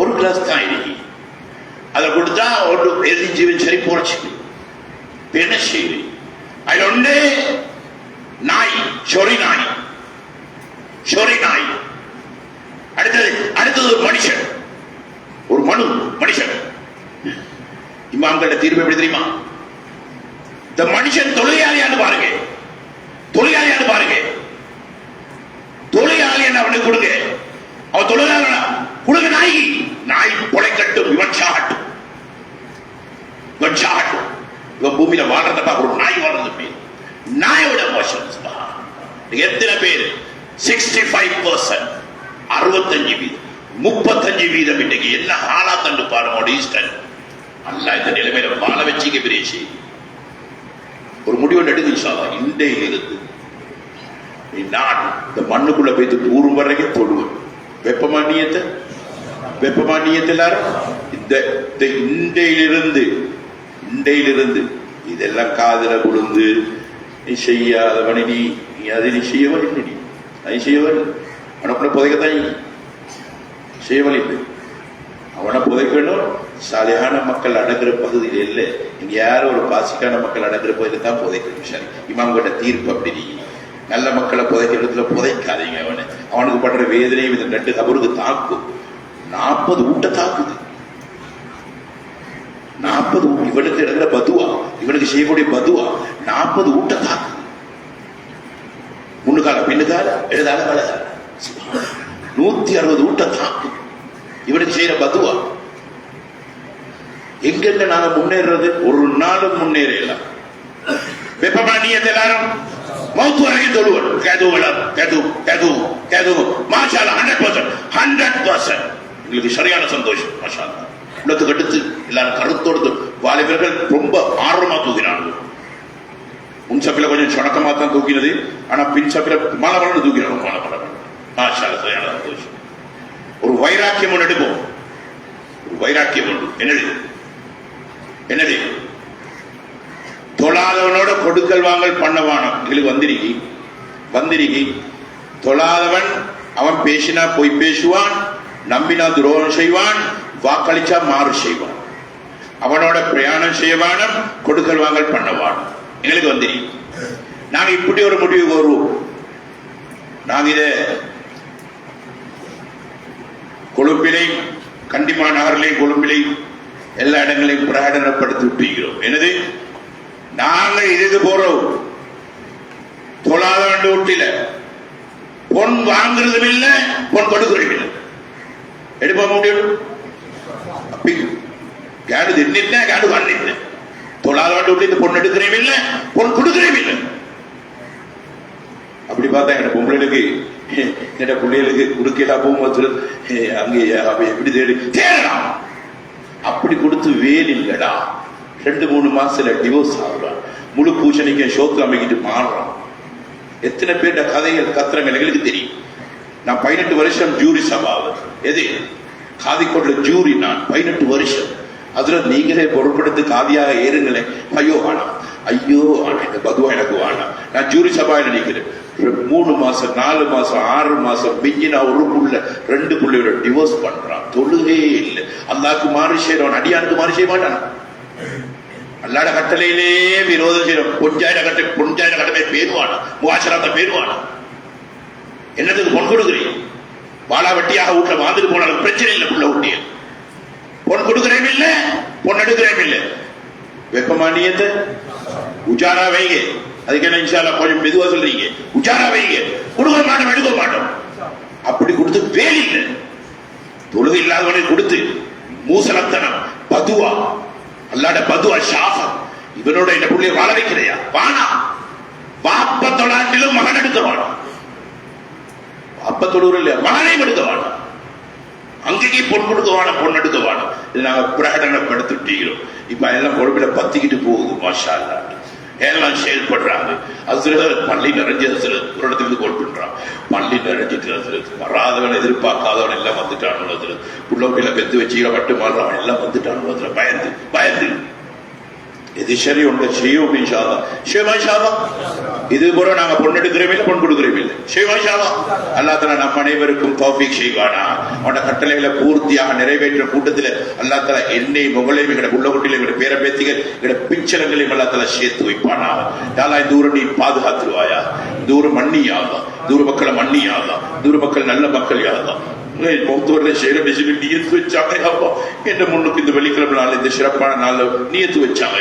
ஒரு கிளாஸ் தான் இறக்கி அதை கொடுத்தா ஒரு எதிரி ஜீவன் சரி பொழைச்சிக்கும். என்ன செய்யுது? அதுல ஒன்று நாய், சொறி நாய், சொறி நாய். அடுத்தது ஒரு மனுஷன், ஒரு மனுஷன். இமாம்களோட தீர்ப்பு எப்படி தெரியுமா? இந்த மனுஷன் தொழிலாளியான்னு பாருங்க, தொழிலாளியான்னு பாருங்க, தொழிலாளியான அவனுக்கு கொடுங்க, அவன் தொழிலாளி கொடுங்க. நாய் பொழைக்கட்டும், இவன் சாகட்டும், இவன் சாகட்டும். இவன் பூமியில வாழ்றதப்பா, ஒரு நாய் வாழ்றது நாயோட மோசம். எத்தனை பேர்? 65%, 65%, 35% இன்னைக்கு என்ன ஆளா தண்டு பாருங்க. ஈஸ்டர் அல்ல இந்த நிலைமையில வாழ வச்சுக்க பெரிய செய்தி. ஒரு முடிவு எடுத்துச்சாலா, இன்றையில இருந்து நான் இந்த மண்ணுக்குள்ள போயிட்டு தூரும் வரைக்கும் தொடுவேன். வெப்பமானியத்தை எல்லாரும் இந்த இண்டையிலிருந்து இதெல்லாம் காதல குழுந்து நீ செய்யாதவனை நீ அதை நீ செய்யவன் இல்லை, நீ செய்யவன் அவனை புதைக்கத்தான் செய்யவன் இல்லை. அவனை புதைக்கணும். சாலையான மக்கள் அடங்குற பகுதியில் இல்லை, இங்க யாரும் ஒரு பாசிக்கான மக்கள் அடங்குற பகுதியில் தான் புதைக்கணும். சரி, இமாம்கிட்ட தீர்ப்பு அப்படி. நல்ல மக்களை புதைக்கிறதுல புதைக்காதீங்க. அவனுக்கு படுற வேதனையும் இந்த 2 கபருக்கு தாக்கும். 40 ஊட்ட தாக்குது. 40 இவனுக்கு இடத்துல பதுவா, இவனுக்கு செய்யக்கூடிய பதுவா 40 ஊட்ட தாக்கு, முன்னுக்கால பின்னுக்கால எழுதால வலதால 160 ஊட்ட தாக்கு இவனுக்கு செய்யற பதுவா. எங்க நாங்க முன்னேறது? ஒரு நாளும் முன்னேறலாம். வெப்பமானியத்தை எல்லாரும் மௌத்து வரைக்கும் தொழுவன் கேது வளர் கேது கேது கேது மாஷால 100% எங்களுக்கு சரியான சந்தோஷம். மாஷால உள்ளத்துக்கு அடுத்து எல்லாரும் கருத்தோடு வாலிபர்கள் ரொம்ப ஆர்வமா தூக்கினாங்க. முன் சப்பில கொஞ்சம் சொணக்கமா தான் தூக்கினது, ஆனா பின் சப்பில மழை மலர்ந்து தூக்கினாங்க. மழை மலர் மாஷால சரியான சந்தோஷம். ஒரு வைராக்கியம் ஒன்று எடுப்போம், ஒரு வைராக்கியம் ஒன்று. என்னது தொழாதவனோட கொடுக்கல் வாங்கல் பண்ணவானம் எங்களுக்கு வந்திருக்கி தொழாதவன் அவன் பேசினா போய் பேசுவான், நம்பினா துரோகம் செய்வான், வாக்களிச்சா மாறு செய்வான். அவனோட பிரயாணம் செய்வானம், கொடுக்கல் வாங்கல் பண்ணவானம் எங்களுக்கு வந்திருக்கி. நாங்க இப்படி ஒரு முடிவு வருவோம். நாங்க இத கொழும்பிலையும் கண்டிமா நகரிலையும் கொழும்பிலையும் எல்லா இடங்களையும் பிரகடனப்படுத்தி விட்டுகிறோம். என்னது? நாங்கள் இதுக்கு போறோம். தொழாத வேண்டு வீட்டில பொன் வாங்குறதும் இல்லை, பொன் கொடுக்கிறதும் இல்லை. எடுப்ப முடியும் கேடு தின்னிட்டா கேடு பண்ணிட்டேன். தொழாத வேண்டு வீட்டில் பொன் எடுக்கிறேன் இல்லை, பொன் கொடுக்கிறேன் இல்லை. அப்படி பார்த்தா எங்க பொம்பளைகளுக்கு என் பிள்ளைகளுக்கு குடுக்கலாம் போகும்போது அங்கே எப்படி தேடலாம். அப்படி கொடுத்து வேல் இல்லடா. 2-3 மாசத்துல டிவோர்ஸ் ஆகுறான். முழு பூசணிக்க சோத்து அமைக்கிட்டு மாறுறான். எத்தனை பேருட கதைகள் கத்திரங்கள் எங்களுக்கு தெரியும். நான் 18 வருஷம் ஜூரி சபாவு எது காதிக்கொண்ட ஜூரி. நான் 18 வருஷம் அதுல நீங்களே பொருட்படுத்தி காதியாக ஏறுங்களேன். ஐயோ ஆனா இந்த பதுவா எனக்கு வேணாம். நான் ஜூரி சபாவில் நினைக்கிறேன். 3 மாசம் 4 மாசம் 6 மாசம் மிஞ்சினா ஒரு புள்ள 2 புள்ளையோட டிவோர்ஸ் பண்றான். தொழுகே இல்லை. அல்லாஹ்க்கு மாறு செய்யறவன் அடியானுக்கு மாறு செய்ய மாட்டான். அல்லாட கட்டளையிலே விரோதம் செய்யறோம். பொஞ்சாயிர கட்டளை பேருவானா, முகாசராத்த பேருவானா. என்னதுக்கு பொன் கொடுக்குறீங்க? வாழா வெட்டியாக வீட்டுல வாழ்ந்துட்டு போனாலும் பிரச்சனை இல்லை. புள்ள ஊட்டிய பொன் கொடுக்கிறேன் இல்லை, பொன் எடுக்கிறேன் இல்லை. வெப்பமானியத்தை உஜாரா வைங்க. அதுக்கு என்ன இன்ஷா அல்லாஹ் கொஞ்சம் மெதுவா சொல்றீங்க. உஜாரா வைங்க. கொடுக்க மாட்டோம், எடுக்க மாட்டோம். அப்படி கொடுத்து வேலை இல்லை. தொழுகை இல்லாதவனை கொடுத்து மூசலத்தனம் பதுவா, அல்லாட பதுவா ஷாஃபம். இவனோட இந்த புள்ளைய வாழ வைக்கிறையா? வானா வாப்ப தொழாட்டிலும் மகன் எடுக்க வேணும். வாப்ப தொழுகிற இல்லையா, மகனையும் எடுக்க வேணும். அங்கேயே பொன் கொடுக்க வேணும், பொன் எடுக்க வேணும். இது நாங்க பிரகடனப்படுத்திட்டோம். இப்ப எல்லாம் பொறுப்பில பத்திக்கிட்டு போகுது. மாஷா அல்லாஹ் எல்லாம் செயல்படுறாங்க. அது பள்ளி நிறைஞ்ச ஒரு இடத்துக்கு கோல் பண்றான். பள்ளி நிறைஞ்சிட்டு வராதவன் எதிர்பார்க்காதவன் எல்லாம் வந்துட்டான். புள்ள பெத்து வச்சுக்கிற பட்டு மாறுறவன் எல்லாம் வந்துட்டான். பயந்து எது சரி ஒன்றை செய்யும். இது போல நாங்க பொன் எடுக்கிறோம் இல்லை, பொன் கொடுக்கிறோம் இல்லை. அல்லாஹ் தஆலா நம் அனைவருக்கும் தௌஃபீக் செய்வானா. அவனோட கட்டளைகளை பூர்த்தியாக நிறைவேற்ற கூட்டத்தில் அல்லாஹ் தஆலா என்னை முகலையும் எங்களோட உள்ள குட்டில எங்களோட பேர பேத்திகள் எங்களோட பிச்சலங்களையும் அல்லாஹ் தஆலா சேர்த்து வைப்பானா. யாழ்லா இந்த ஊரை நீ பாதுகாத்துருவாயா. தூர மண்ணியாதா, தூர மக்களை மண்ணியாதா, தூர மக்கள் நல்ல மக்கள் யாதா. என்ற முன்னுக்கு இந்த வெள்ளிக்கிழமை நாள் இந்த சிறப்பான நாள் நியத்து வச்சாங்க.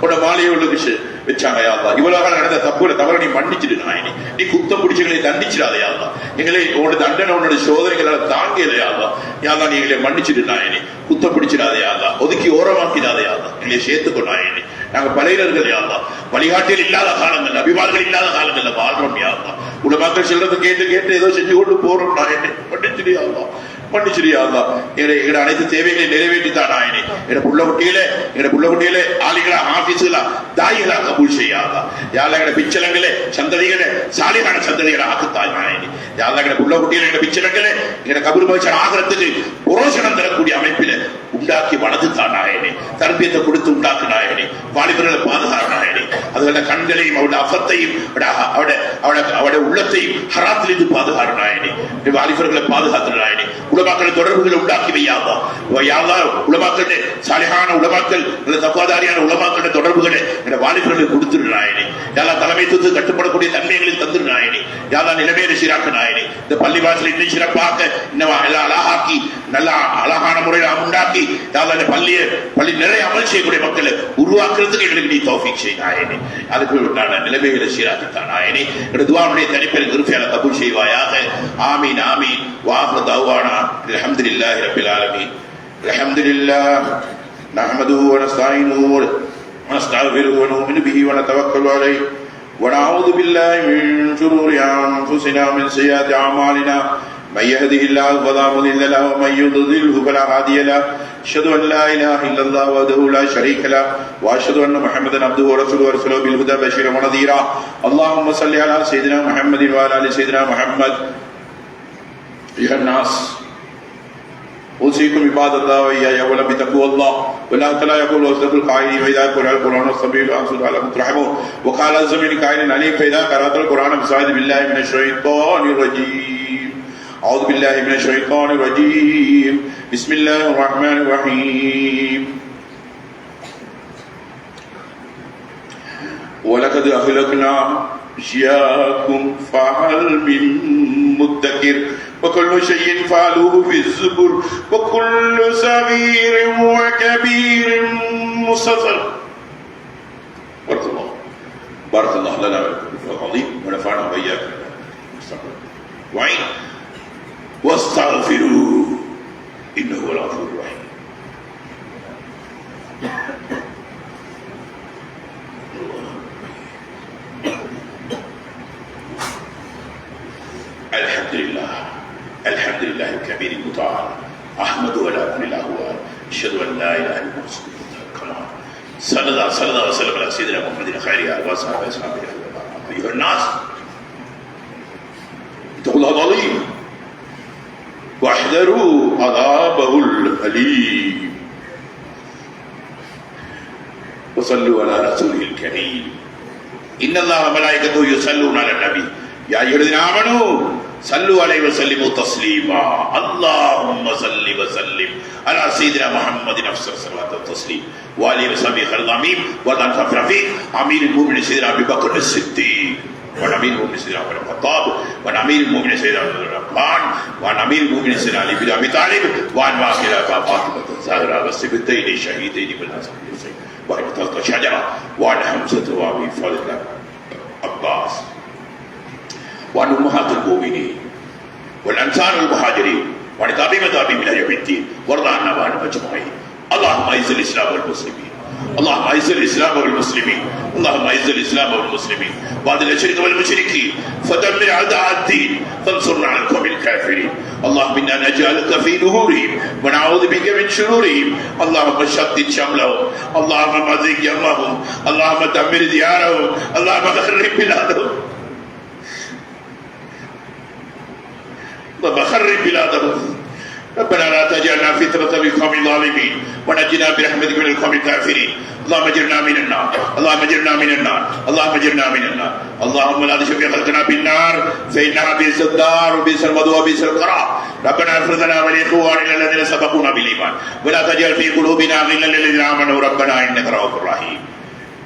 உன்னோட மாலையோளுக்கு வச்சாங்க. இவ்வளவு நடந்த தப்புல தவற நீ மன்னிச்சிடு நாயனி. நீ குத்தம் பிடிச்சங்களை தண்டிச்சிடாதையாதா. எங்களை உன்னோட தண்டனை உன்னோட சோதனைகளால் தாங்கலையாதா. யாதா நீ எங்களை மன்னிச்சிடு நாயனி. குத்தம் பிடிச்சிடாதையாதா, ஒதுக்கி ஓரமாக்கிடாதையாதா. எங்களை சேர்த்துக்கோ நாயனி. நாங்க பலையினர்கள் யாதா, வழிகாட்டில் இல்லாத காலங்கள், அபிமார்கள் இல்லாத காலங்கள்ல வாழ்றோம் யாதா. உள்ள மக்கள் செல்றது கேட்டு ஏதோ செஞ்சு கொண்டு போறோம் நாயனி. மன்னிச்சிடியாதா, மன்னிச்சிடியாதா. எங்களோட அனைத்து தேவைகளை நிறைவேற்றித்தான் நாயனி. எங்க புள்ள குட்டியிலே ஆளிகளா, ஆபீஸ்களா, தாய்களா கபூல் செய்யாதா. யாழ்லா எங்க பிச்சலங்களே சந்ததிகளே சாலிகான சந்ததிகளை ஆக்குத்தாய் நாயனி. யாழ்லா எங்க புள்ள குட்டியில எங்க பிச்சலங்களே எங்க கபூல் பயிற்சி ஆகிறதுக்கு புரோஷனம் தரக்கூடிய அமைப்பில உண்டாக்கி வளர்த்துத்தான் நாயனி. தர்பியத்தை கொடுத்து உண்டாக்கு நாயனி. வாலிபர்களை பாதுகாக்க நாயனி. அதுகள கண்களையும் அவருடைய அஃபத்தையும் அவருடைய உள்ளத்தையும் ஹராத்திலிருந்து பாதுகாக்க நாயனி. வாலிபர்களை பாதுகாத்து நாயனி. உலமாக்கள் தொடர்புகளை உண்டாக்கி வையாதா. உலமாக்கள் சாலிகான உலமாக்கள், தப்பாதாரியான உலமாக்கள் தொடர்புகளை வாலிபர்களுக்கு கொடுத்துரு நாயனி. யாரா தலைமைத்துவத்து கட்டுப்படக்கூடிய தன்மைகளில் தந்துரு நாயனி. யாரா நிலைமையில சீராக்க நாயனி. இந்த பள்ளிவாசல் இன்னும் சிறப்பாக இன்னும் எல்லாம் அழகாக்கி ஆக்கி நல்லா அழகான முறையில் உண்டாக்கி யாழ்லா பள்ளி நிறைய அமல் செய்யக்கூடிய மக்களை உருவாக்குறதுக்கு எங்களுக்கு நீ தௌஃபீக் செய் நாயனே. அதுக்கு உண்டான நிலைமைகளை சீராக்கித்தான் நாயனே. என்னுடைய துஆவுடைய தனிப்பெரும் விருப்பையால கபூல் செய்வாயாக. ஆமீன் ஆமீன். வாஹிரு தஅவானா அல்ஹம்துலில்லாஹி ரப்பில் ஆலமீன். அல்ஹம்துலில்லாஹ் நஹ்மதுஹு வ நஸ்தஈனுஹு வ நஸ்தக்ஃபிருஹு வ நு'மினு பிஹி வ நதவக்கலு அலைஹி ونعوذ بالله من شرور أنفسنا ومن سيئات أعمالنا من يهده الله فلا مضل له ومن يضلله فلا هادي له أشهد أن لا إله إلا الله وحده لا شريك له وأشهد أن محمدا عبده ورسوله ورسوله بالهدى بشيرا ونذيرا. اللهم صل على سيدنا محمد وعلى آل سيدنا محمد. أيها الناس أوصيكم عباد الله وإياي أولا بتقوى الله. والله تعالى يقول واصدق القائلين وإذا قرأ القرآن فاستمعوا وأنصتوا لعلكم ترحمون. وقال عز من قائل عليم فإذا قرأت القرآن فاستعذ بالله من الشيطان الرجيم. أعوذ بالله من الشيطان الرجيم. بسم الله الرحمن الرحيم. ولقد أهلكنا أشياءكم فهل من مدكر وكل شيء فعلوه في الزبر وكل صغير وكبير مستطر. بارك الله لنا ولكم العظيم ونفعنا وإياكم وعين واستغفروه إنه هو الغفور الرحيم. الحمد لله الكبير المتعال أحمد ولا كل الأهوال أشهد أن لا إله إلا الله رسول الله. صلى الله وسلم على سيدنا محمد خير آله وصحبه أصحابه. أيها الناس اتقوا الله العظيم واحذروا عذابه الأليم وصلوا على رسوله الكريم. إن الله وملائكته يصلون على النبي يا أيها الذين آمنوا صلوا عليه وسلموا تسليما. اللهم صل وسلم على سيدنا محمد أفضل الصلاة والتسليم وآله وصحبه خير الأمين وعلى رفيق أمير المؤمنين سيدنا أبي بكر الصديق وعن أمير المؤمنين سيدنا عمر بن الخطاب وعن أمير المؤمنين سيدنا عثمان وعن أمير المؤمنين سيدنا علي بن أبي طالب وعن واقع فاطمة الزهراء والسبتين الشهيدين بالحسن والحسين وعن طلحة الشجرة وعن حمزة وأبي فضل عباس وعن أمهات المؤمنين والأنصار والمهاجرين وعن تابعين إلى يوم الدين وارض عنا وعنهم أجمعين. اللهم أعز الإسلام والمسلمين. اللهم أعز الإسلام والمسلمين. اللهم أعز الإسلام والمسلمين وأذل الشرك والمشركين فدمر أعداء الدين فانصرنا على القوم الكافرين. اللهم إنا نجعلك في نهورهم ونعوذ بك من شرورهم. اللهم شتت شملهم. اللهم مزق جمعهم. اللهم دمر ديارهم. اللهم خرب بلادهم. خرب بلادهم. ربنا لا تجعلنا فتنة للقوم الظالمين ونجنا برحمتك من القوم الكافرين. اللهم اجرنا من النار. اللهم اجرنا من النار. اللهم اجرنا من النار. اللهم لا تشفي خلقنا بالنار فإنها بئس الدار وبئس المثوى وبئس القرار. ربنا اغفر لنا ولإخواننا الذين سبقونا بالإيمان ولا تجعل في قلوبنا غلا للذين آمنوا ربنا إنك رؤوف رحيم.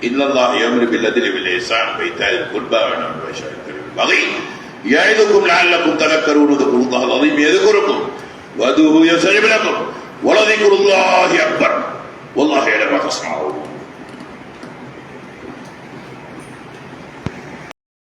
إن الله يأمر بالعدل والإحسان وإيتاء ذي القربى وينهى عن الفحشاء والمنكر يعظكم لعلكم تذكرون. اذكروا الله العظيم يذكركم وادعوه يستجب لكم ولذكر الله أكبر والله يعلم ما تصنعون.